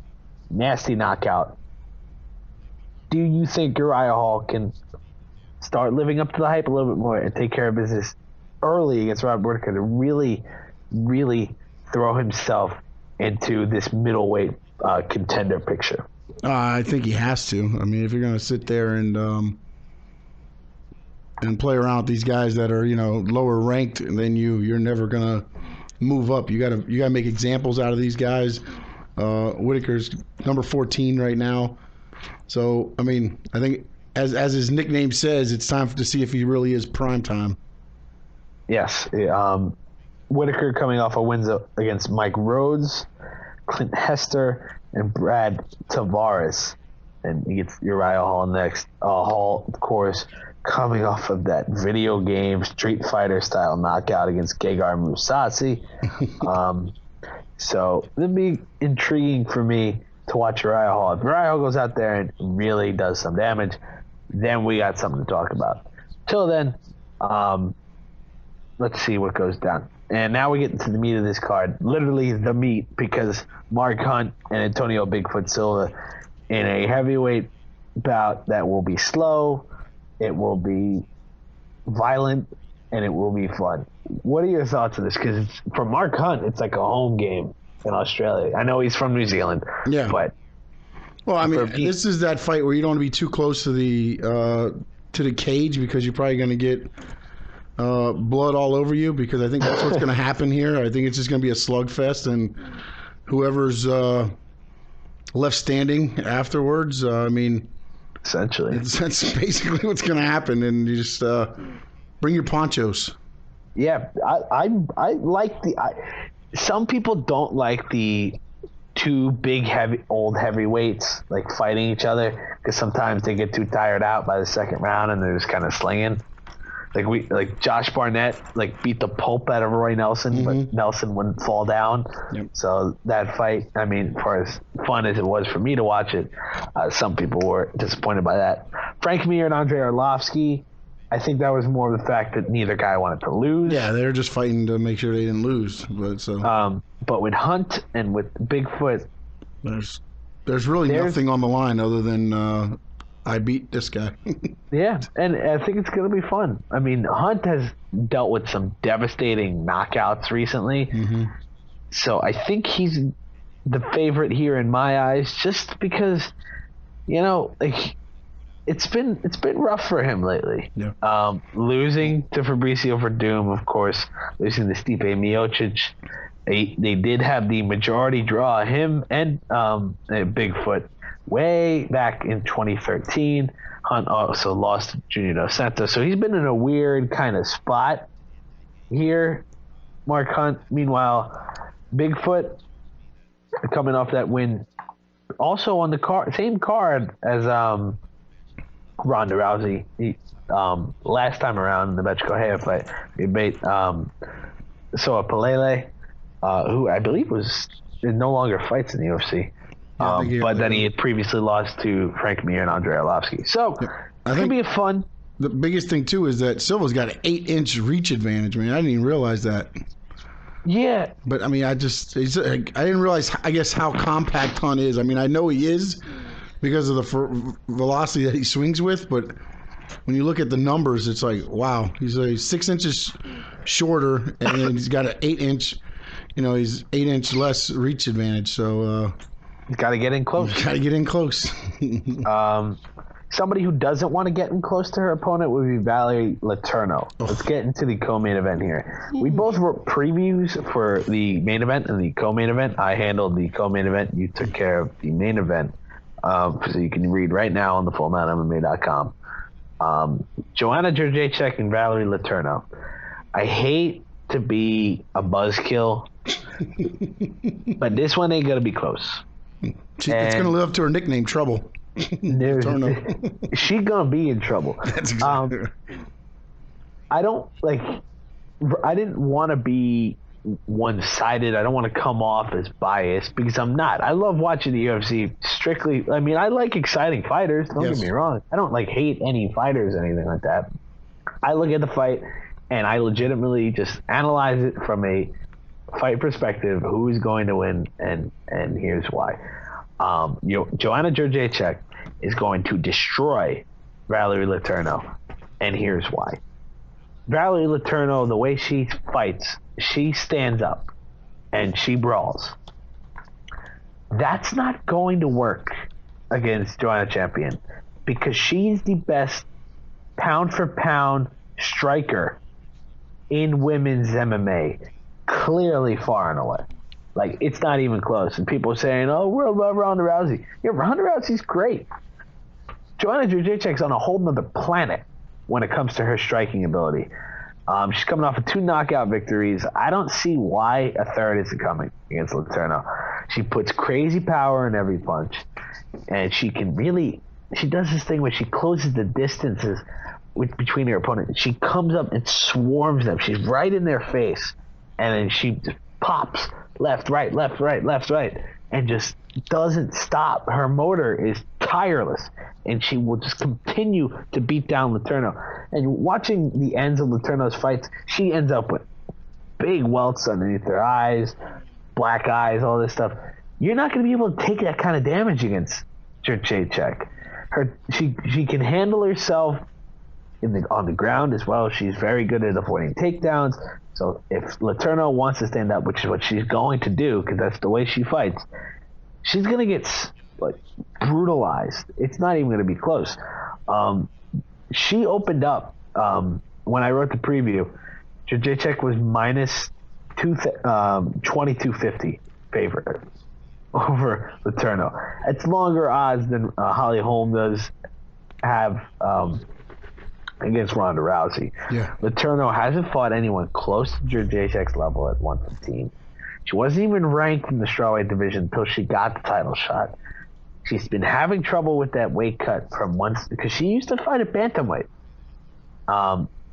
knockout. Do you think Uriah Hall can start living up to the hype a little bit more and take care of business early against Rob Whittaker to really, really throw himself into this middleweight contender picture? I think he has to. I mean, if you're going to sit there and play around with these guys that are, lower ranked than you're never going to move up. You got to make examples out of these guys. Whittaker's number 14 right now. So, I mean, I think as his nickname says, it's time to see if he really is prime time. Yes. Whittaker coming off a wins against Mike Rhodes, Clint Hester, and Brad Tavares. And he gets Uriah Hall next. Hall, of course, coming off of that video game Street Fighter style knockout against Gegard Mousasi. So it'll be intriguing for me to watch Uriah Hall. If Uriah Hall goes out there and really does some damage, then we got something to talk about. Till then, let's see what goes down. And now we get into the meat of this card. Literally the meat, because Mark Hunt and Antonio Bigfoot Silva in a heavyweight bout that will be slow, it will be violent, and it will be fun. What are your thoughts on this? Because for Mark Hunt, it's like a home game in Australia. I know he's from New Zealand. Yeah. But well, I mean, this is that fight where you don't want to be too close to the cage, because you're probably going to get blood all over you, because I think that's what's going to happen here. I think it's just going to be a slugfest, and whoever's left standing afterwards, I mean, essentially, that's basically what's going to happen. And you just bring your ponchos. Yeah, I like some people don't like the two big old heavyweights like fighting each other, because sometimes they get too tired out by the second round and they're just kind of slinging. Like Josh Barnett beat the pulp out of Roy Nelson, but Nelson wouldn't fall down. Yep. So that fight, I mean, for as fun as it was for me to watch it, some people were disappointed by that. Frank Mir and Andrei Arlovsky, I think that was more of the fact that neither guy wanted to lose. Yeah, they were just fighting to make sure they didn't lose. But with Hunt and with Bigfoot, there's really nothing on the line other than I beat this guy. Yeah, and I think it's going to be fun. I mean, Hunt has dealt with some devastating knockouts recently, so I think he's the favorite here in my eyes, just because, it's been rough for him lately. Yeah. Losing to Fabricio Verdum, of course, losing to Stipe Miocic. They did have the majority draw, him and Bigfoot, way back in 2013. Hunt also lost to Junior Dos Santos, so he's been in a weird kind of spot here, Mark Hunt. Meanwhile, Bigfoot coming off that win, also on the same card as Ronda Rousey. Last time around in the Betch Correa fight, he beat Soa Palele, who I believe no longer fights in the UFC. But then he had previously lost to Frank Mir and Andrei Arlovsky. So it could be fun. The biggest thing, too, is that Silva's got an 8-inch reach advantage, man. I didn't even realize that. Yeah. But, I mean, I didn't realize, I guess, how compact Hunt is. I mean, I know he is because of the velocity that he swings with, but when you look at the numbers, it's like, wow, he's 6 inches shorter, and he's got an 8-inch, he's 8-inch less reach advantage. So, he's got to get in close. Somebody who doesn't want to get in close to her opponent would be Valerie Letourneau. Let's get into the co-main event here. We both wrote previews for the main event and the co-main event. I handled the co-main event. You took care of the main event. So you can read right now on the fullmountainmma.com. Joanna Jedrzejczyk and Valerie Letourneau. I hate to be a buzzkill, but this one ain't going to be close. It's going to live up to her nickname, Trouble. She going to be in trouble. That's exactly I didn't want to be one-sided. I don't want to come off as biased, because I'm not. I love watching the UFC strictly. I mean, I like exciting fighters. Don't get me wrong. I don't hate any fighters or anything like that. I look at the fight and I legitimately just analyze it from a fight perspective, who's going to win, and here's why. Joanna Jedrzejczyk is going to destroy Valerie Letourneau, and here's why. Valerie Letourneau, the way she fights, she stands up and she brawls. That's not going to work against Joanna Champion because she's the best pound for pound striker in women's MMA, clearly far and away. Like, it's not even close. And people are saying, oh, we love Ronda Rousey. Yeah, Ronda Rousey's great. Joanna Jedrzejczyk's on a whole nother planet when it comes to her striking ability. She's coming off of 2 knockout victories. I don't see why a third isn't coming against Letourneau. She puts crazy power in every punch. And she does this thing where she closes the distances between her opponent. She comes up and swarms them. She's right in their face. And then she just pops left, right, and just doesn't stop. Her motor is tireless, and she will just continue to beat down Letourneau. And watching the ends of Letourneau's fights, she ends up with big welts underneath her eyes, black eyes, all this stuff. You're not going to be able to take that kind of damage against Jedrzejczyk. She can handle herself on the ground as well. She's very good at avoiding takedowns. So if Letourneau wants to stand up, which is what she's going to do because that's the way she fights, she's going to get brutalized. It's not even going to be close. She opened up when I wrote the preview. Jedrzejczyk was minus 2250 favorite over Letourneau. It's longer odds than Holly Holm does have against Ronda Rousey. Yeah. Letourneau hasn't fought anyone close to Jedrzejczyk's level at 115. She wasn't even ranked in the strawweight division until she got the title shot. She's been having trouble with that weight cut because she used to fight at bantamweight.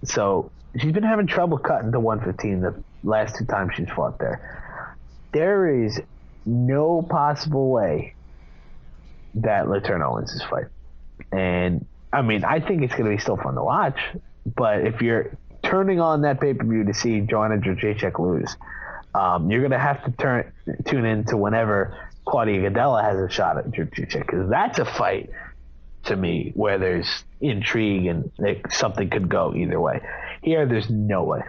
So she's been having trouble cutting to 115 the last 2 times she's fought there. There is no possible way that Letourneau wins this fight. And I mean, I think it's going to be still fun to watch, but if you're turning on that pay-per-view to see Joanna Jedrzejczyk lose, you're going to have to tune in to whenever Claudia Gadelha has a shot at Jedrzejczyk, because that's a fight, to me, where there's intrigue and something could go either way. Here, there's no way.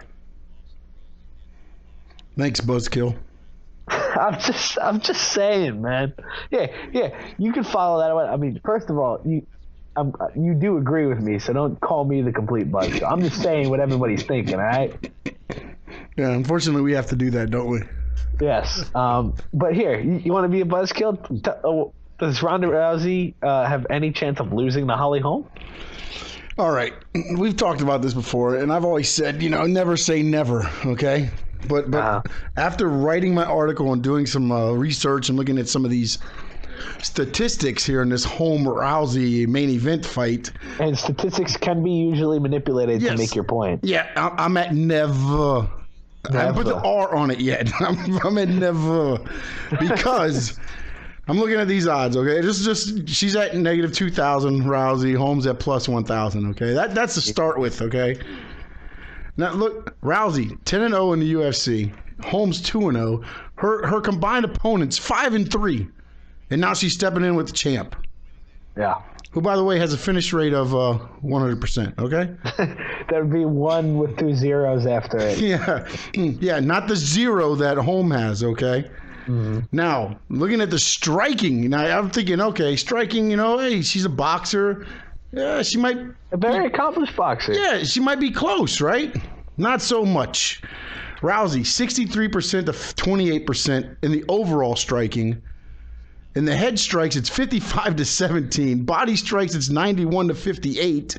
Thanks, Buzzkill. I'm just saying, man. Yeah, you can follow that. I mean, first of all, you do agree with me, so don't call me the complete buzz. I'm just saying what everybody's thinking, all right? Yeah, unfortunately, we have to do that, don't we? Yes. But here, you want to be a buzzkill? Does Ronda Rousey have any chance of losing to Holly Holm? All right. We've talked about this before, and I've always said, never say never, okay? But after writing my article and doing some research and looking at some of these statistics here in this Holm-Rousey main event fight. And statistics can be usually manipulated to make your point. Yeah, I'm at never. I haven't put the R on it yet. I'm at never. Because I'm looking at these odds, okay? She's at negative 2,000, Rousey. Holm's at plus 1,000, okay? That's to start with, okay? Now, look, Rousey, 10-0 in the UFC. Holm's 2-0. Her combined opponents, 5-3. And now she's stepping in with the champ. Yeah. Who, by the way, has a finish rate of 100%, okay? That would be 1 with 2 zeros after it. Yeah, not the 0 that Holm has, okay? Mm-hmm. Now, looking at the striking, now I'm thinking, okay, striking, hey, she's a boxer. Yeah, she might... A very accomplished boxer. Yeah, she might be close, right? Not so much. Rousey, 63% to 28% in the overall striking. In the head strikes, it's 55 to 17. Body strikes, it's 91 to 58.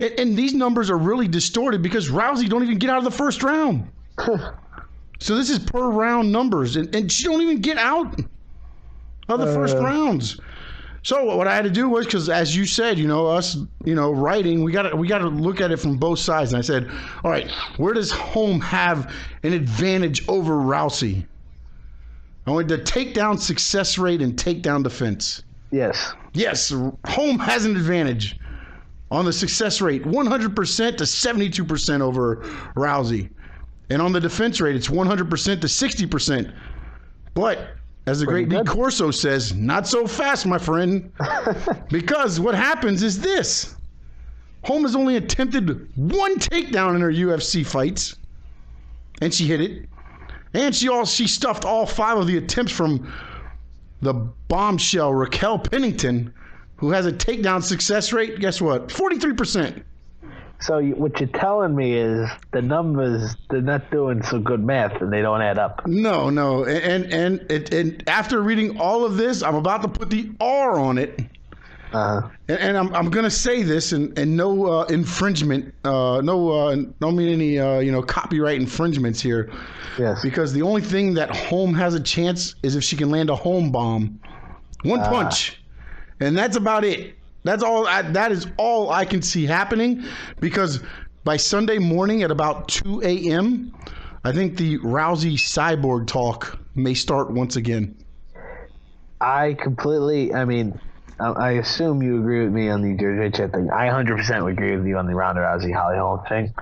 And these numbers are really distorted because Rousey don't even get out of the first round. So this is per round numbers, and she don't even get out of the first rounds. So what I had to do was, because as you said, us, writing, we got to look at it from both sides. And I said, all right, where does Holm have an advantage over Rousey? I wanted the takedown success rate and takedown defense. Yes. Yes, Holm has an advantage on the success rate, 100% to 72% over Rousey. And on the defense rate, it's 100% to 60%. But as the great D. Corso says, not so fast, my friend. Because what happens is this. Holm has only attempted one takedown in her UFC fights. And she hit it. And she stuffed all 5 of the attempts from the bombshell Raquel Pennington, who has a takedown success rate, guess what? 43%. So what you're telling me is the numbers, they're not doing so good math and they don't add up. No. And after reading all of this, I'm about to put the R on it. And I'm going to say this and no infringement, don't mean any copyright infringements here. Yes. Because the only thing that Holm has a chance is if she can land a Holm bomb. One punch. And that's about it. That's all. That is all I can see happening, because by Sunday morning at about 2 a.m., I think the Rousey cyborg talk may start once again. I assume you agree with me on the Jedrzejczyk thing. I 100% agree with you on the Ronda Rousey Holly Holm thing.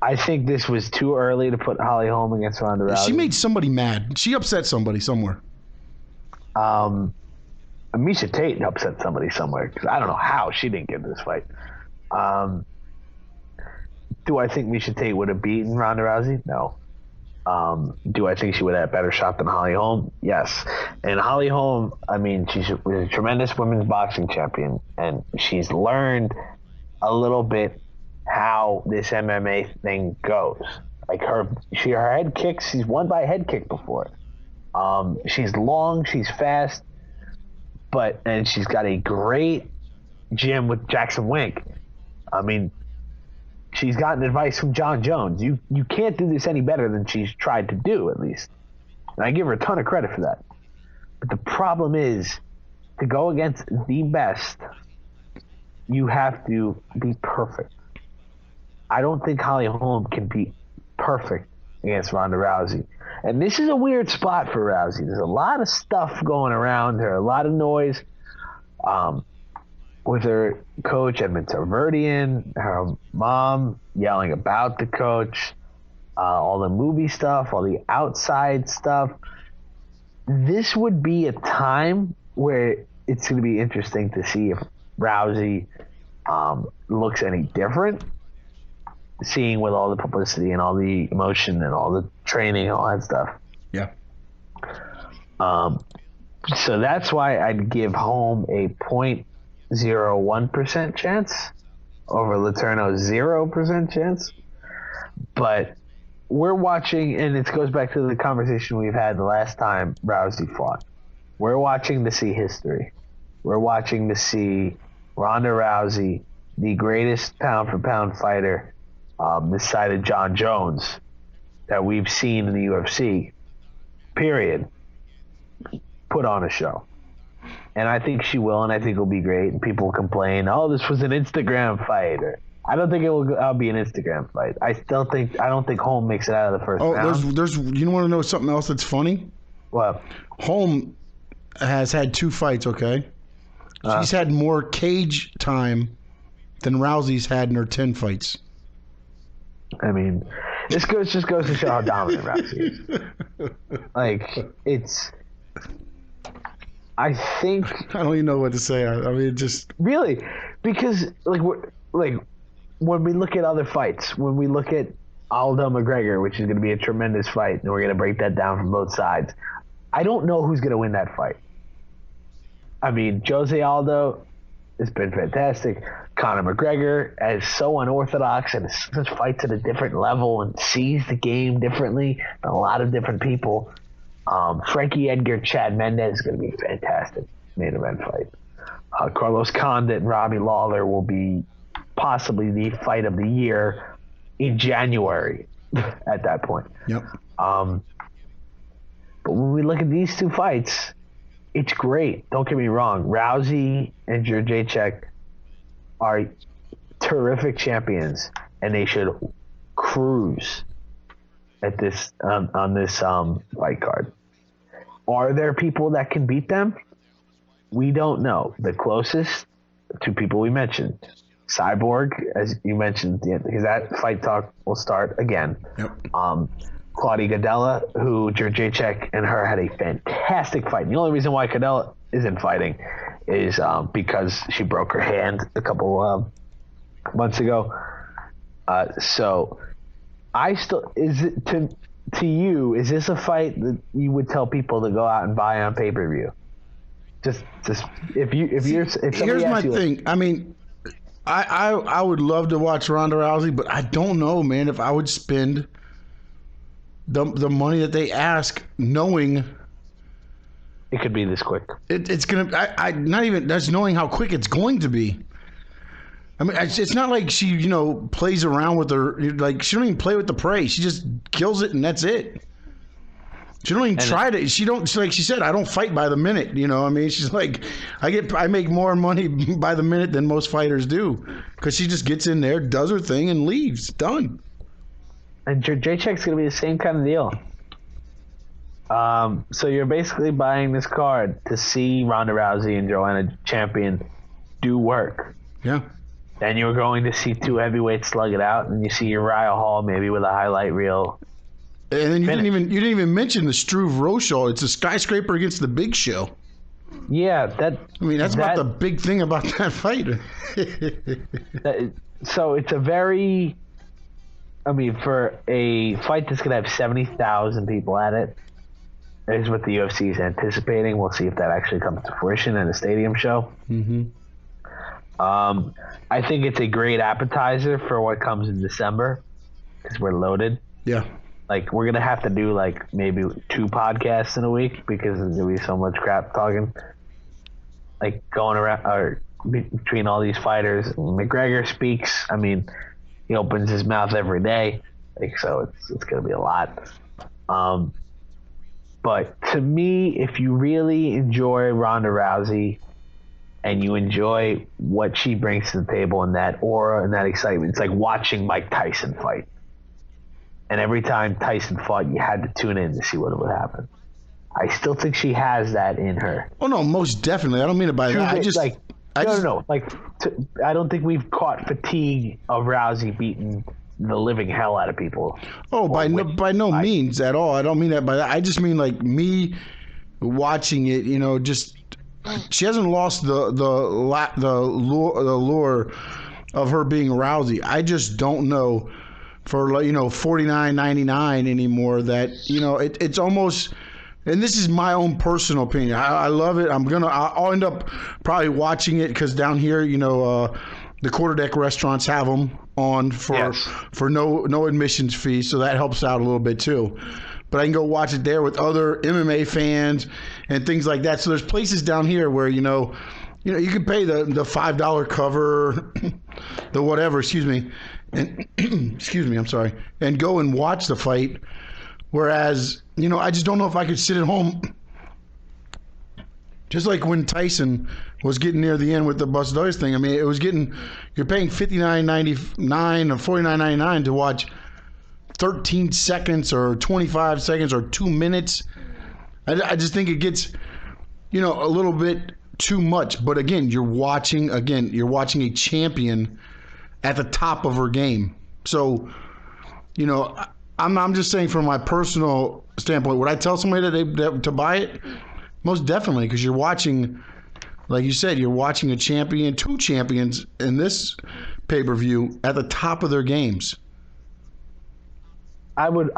I think this was too early to put Holly Holm against Ronda Rousey. She made somebody mad. She upset somebody somewhere. Miesha Tate upset somebody somewhere, because I don't know how she didn't get this fight. Do I think Miesha Tate would have beaten Ronda Rousey? No. Do I think she would have a better shot than Holly Holm? Yes. And Holly Holm, she's a tremendous women's boxing champion, and she's learned a little bit how this MMA thing goes. Like her head kicks, she's won by a head kick before. She's long, she's fast, and she's got a great gym with Jackson Wink. She's gotten advice from John Jones. You can't do this any better than she's tried to do, at least. And I give her a ton of credit for that. But the problem is, to go against the best, you have to be perfect. I don't think Holly Holm can be perfect against Ronda Rousey. And this is a weird spot for Rousey. There's a lot of stuff going around her, a lot of noise. With her coach, Edmund Tarverdian, her mom yelling about the coach, all the movie stuff, all the outside stuff. This would be a time where it's going to be interesting to see if Rousey looks any different, seeing with all the publicity and all the emotion and all the training and all that stuff. Yeah. So that's why I'd give Holm a 0.01% chance over Letourneau's 0% chance. But we're watching, and it goes back to the conversation we've had the last time Rousey fought. We're watching to see history. We're watching to see Ronda Rousey, the greatest pound-for-pound fighter this side of John Jones that we've seen in the UFC, period, put on a show. And I think she will, and I think it'll be great. And people will complain, oh, this was an Instagram fight. Or, I don't think it will be an Instagram fight. I don't think Holm makes it out of the first round. There's you want to know something else that's funny? What? Holm has had 2 fights, okay? She's had more cage time than Rousey's had in her 10 fights. This just goes to show how dominant Rousey is. I think I don't even know what to say. Just really, because when we look at other fights, when we look at Aldo McGregor, which is going to be a tremendous fight, and we're going to break that down from both sides. I don't know who's going to win that fight. Jose Aldo has been fantastic. Conor McGregor is so unorthodox and just fights at a different level and sees the game differently than a lot of different people. Frankie Edgar, Chad Mendez is going to be a fantastic main event fight. Carlos Condit and Robbie Lawler will be possibly the fight of the year in January at that point. Yep. But when we look at these 2 fights, it's great. Don't get me wrong. Rousey and Jedrzejczyk are terrific champions, and they should cruise at this on this fight card. Are there people that can beat them? We don't know. The closest 2 people we mentioned, Cyborg, as you mentioned, because that fight talk will start again. Yep. Claudia Gadelha, who Jedrzejczyk and her had a fantastic fight. The only reason why Gadelha isn't fighting is because she broke her hand a couple months ago. So I still, is it to you, is this a fight that you would tell people to go out and buy on pay-per-view? Just Here's my thing. I mean, I would love to watch Ronda Rousey, but I don't know, man, if I would spend the money that they ask, knowing it could be this quick. It's gonna. I not even that's knowing how quick it's going to be. I mean, it's not like she plays around with her. Like, she don't even play with the prey. She just kills it and that's it. She don't even try to. She don't, like she said, I don't fight by the minute. I mean, she's like, I make more money by the minute than most fighters do, because she just gets in there, does her thing, and leaves. Done. And Jedrzejczyk's gonna be the same kind of deal. So you're basically buying this card to see Ronda Rousey and Joanna Champion do work. Yeah. Then you're going to see two heavyweights slug it out, and you see Uriah Hall maybe with a highlight reel. And then you didn't even mention the Struve Rochelle. It's a skyscraper against the Big Show. Yeah, that's about the big thing about that fight. So it's a very, for a fight that's gonna have 70,000 people at it, is what the UFC is anticipating. We'll see if that actually comes to fruition in a stadium show. Mm-hmm. I think it's a great appetizer for what comes in December, because we're loaded. Yeah. Like, we're going to have to do, like, maybe 2 podcasts in a week, because there's going to be so much crap talking. Like, going around, or between all these fighters. McGregor speaks. I mean, he opens his mouth every day. Like, so it's going to be a lot. But to me, if you really enjoy Ronda Rousey and you enjoy what she brings to the table and that aura and that excitement, it's like watching Mike Tyson fight. And every time Tyson fought, you had to tune in to see what would happen. I still think she has that in her. Oh no, most definitely. I don't mean it by that. No. I don't think we've caught fatigue of Rousey beating the living hell out of people. Oh, by no means at all. I don't mean that by that. I just mean, like, me watching it. Just she hasn't lost the lure of her being Rousey. I just don't know for $49.99 anymore that it's almost. And this is my own personal opinion. I love it. I'll end up probably watching it because down here, the quarterdeck restaurants have them on for no admissions fee, so that helps out a little bit too. But I can go watch it there with other MMA fans and things like that. So there's places down here where you can pay the $5 cover, the whatever. Excuse me, and excuse me. I'm sorry, and go and watch the fight. Whereas, I just don't know if I could sit at home. Just like when Tyson was getting near the end with the Busters thing. I mean, it was you're paying $59.99 or $49.99 to watch 13 seconds or 25 seconds or 2 minutes. I just think it gets, a little bit too much. But again, you're watching a champion at the top of her game. So, I'm just saying from my personal standpoint, would I tell somebody that to buy it? Most definitely, because you're watching, like you said, you're watching two champions in this pay-per-view at the top of their games. I would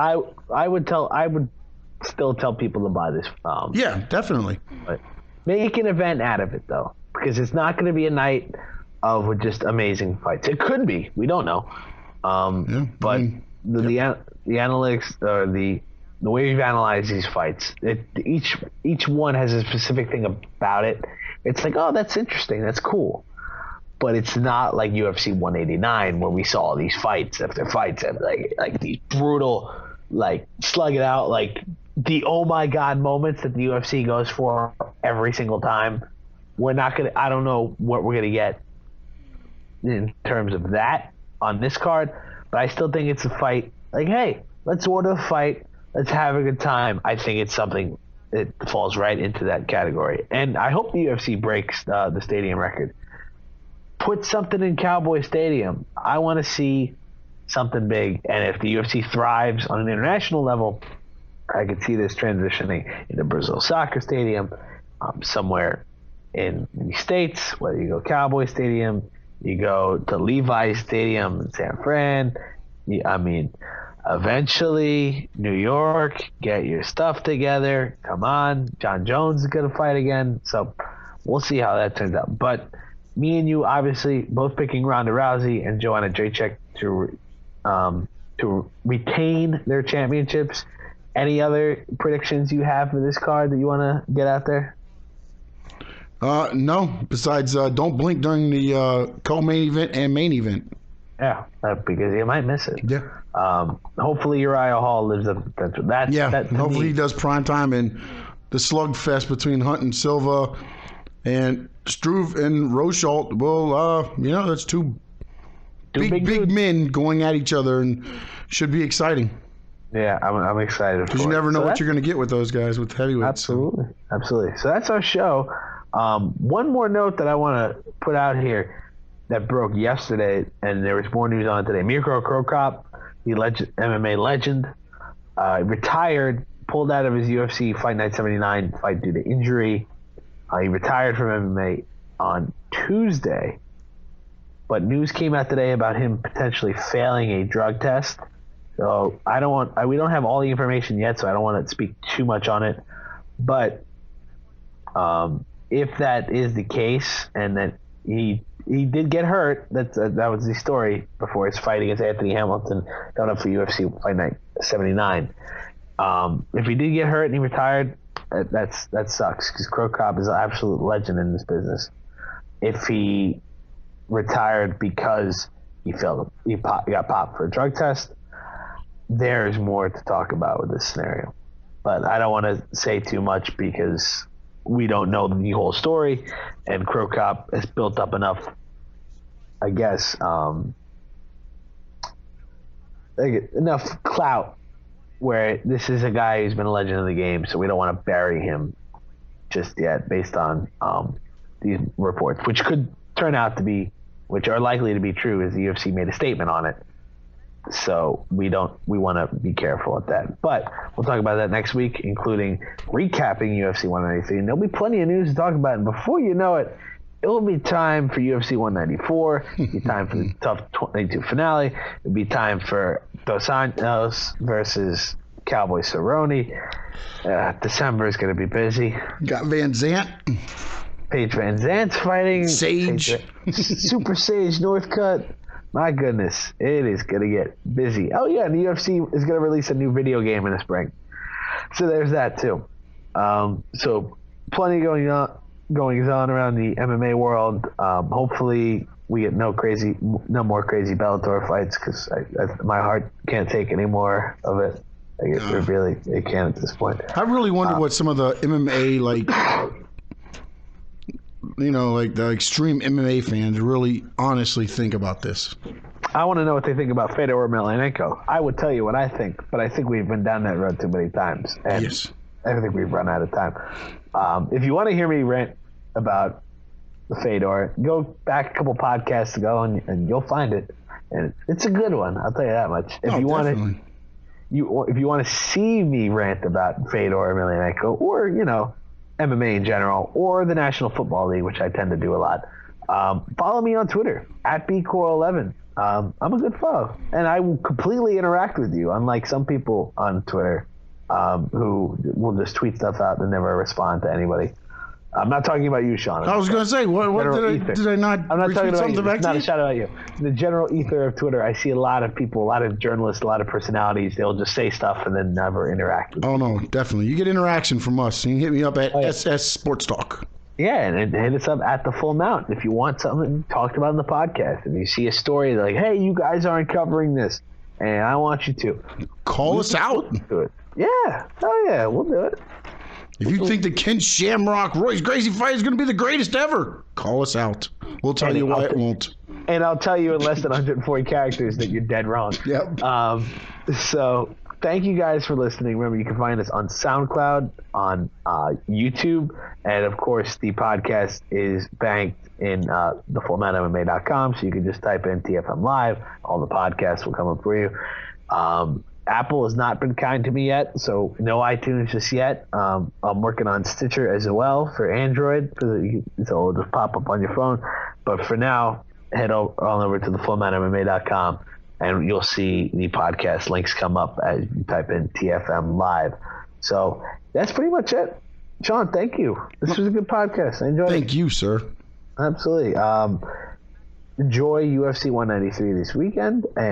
still tell people to buy this. Yeah, definitely. But make an event out of it, though, because it's not going to be a night of just amazing fights. It could be. We don't know. The analytics, or the way we've analyzed these fights, each one has a specific thing about it. It's like, oh, that's interesting, that's cool, but it's not like UFC 189 where we saw these fights after fights and like these brutal, like, slug it out, like the oh my god moments that the UFC goes for every single time. I don't know what we're gonna get in terms of that on this card, but I still think it's a fight. Like, hey, let's order a fight. Let's have a good time. I think it's something that falls right into that category. And I hope the UFC breaks the stadium record. put something in Cowboy Stadium. I want to see something big. And if the UFC thrives on an international level, I could see this transitioning into Brazil Soccer Stadium, somewhere in the States, whether you go Cowboy Stadium, you go to Levi's Stadium in San Fran. Eventually, New York, get your stuff together. Come on. John Jones is going to fight again. So we'll see how that turns out. But me and you, obviously, both picking Ronda Rousey and Joanna Jedrzejczyk to retain their championships. Any other predictions you have for this card that you want to get out there? No. Besides, don't blink during the co-main event and main event. Yeah, because you might miss it. Yeah. Hopefully Uriah Hall lives up to potential. Hopefully he does prime time, and the slugfest between Hunt and Silva and Struve and Rosholt. Well, that's two big men going at each other, and should be exciting. Yeah, I'm excited because you never know what you're going to get with those guys with heavyweights. Absolutely. So that's our show. One more note that I want to put out here that broke yesterday, and there was more news on it today. Mirko Cro Cop, the MMA legend, retired, pulled out of his UFC Fight Night 79 fight due to injury. He retired from MMA on Tuesday, but news came out today about him potentially failing a drug test. So we don't have all the information yet, so I don't want to speak too much on it. But if that is the case, and that he did get hurt, that was the story before his fight against Anthony Hamilton coming up for UFC Fight Night 79. If he did get hurt and he retired, that sucks, because Cro Cop is an absolute legend in this business. If he retired because he got popped for a drug test, there's more to talk about with this scenario. But I don't want to say too much because we don't know the whole story, and Cro Cop has built up enough, I guess, enough clout where this is a guy who's been a legend of the game, so we don't want to bury him just yet based on these reports, which could turn out to be, which are likely to be true, as the UFC made a statement on it. So we want to be careful at that. But we'll talk about that next week, including recapping UFC 193. And there'll be plenty of news to talk about. And before you know it, it will be time for UFC 194. It'll be time for the Tough 22 finale. It'll be time for Dos Anjos versus Cowboy Cerrone. December is going to be busy. Got Van Zant. Paige Van Zant's fighting. Sage. Super Sage Northcutt. My goodness, it is going to get busy. Oh, yeah, and the UFC is going to release a new video game in the spring. So there's that, too. So plenty going on around the MMA world. Hopefully we get no more crazy Bellator fights, because my heart can't take any more of it. It can't at this point. I really wonder what some of the MMA, the extreme MMA fans really honestly think about this. I want to know what they think about Fedor Emelianenko. I would tell you what I think, but I think we've been down that road too many times. And yes. I think we've run out of time. If you want to hear me rant about Fedor, go back a couple podcasts ago and you'll find it. And it's a good one, I'll tell you that much. If you want to see me rant about Fedor Emelianenko, or, MMA in general, or the National Football League, which I tend to do a lot, follow me on Twitter at bcore11. I'm a good follow, and I will completely interact with you, unlike some people on Twitter who will just tweet stuff out and never respond to anybody. I'm not talking about you, Sean. I was going to say, what did I not? I'm not talking about you. It's not a shout out at you. The general ether of Twitter, I see a lot of people, a lot of journalists, a lot of personalities. They'll just say stuff and then never interact with you. Oh, no, definitely. You get interaction from us. You can hit me up at SS Sports Talk. Yeah, and hit us up at the full mount if you want something talked about in the podcast. If you see a story like, hey, you guys aren't covering this, and I want you to. Call us out. Do it. Yeah. Oh, yeah, we'll do it. If you think the Ken Shamrock Royce Gracie fight is going to be the greatest ever, call us out. We'll tell you why it won't. And I'll tell you in less than 140 characters that you're dead wrong. Yep. So thank you guys for listening. Remember, you can find us on SoundCloud, on YouTube, and of course, the podcast is banked in thefullnightmma.com, so you can just type in TFM Live. All the podcasts will come up for you. Apple has not been kind to me yet, so no iTunes just yet. I'm working on Stitcher as well for Android, so it'll just pop up on your phone. But for now, head on over to thefullnightmma.com, and you'll see the podcast links come up as you type in TFM Live. So that's pretty much it. Sean, thank you. This was a good podcast. I enjoyed it. Thank you, sir. Absolutely. Enjoy UFC 193 this weekend. And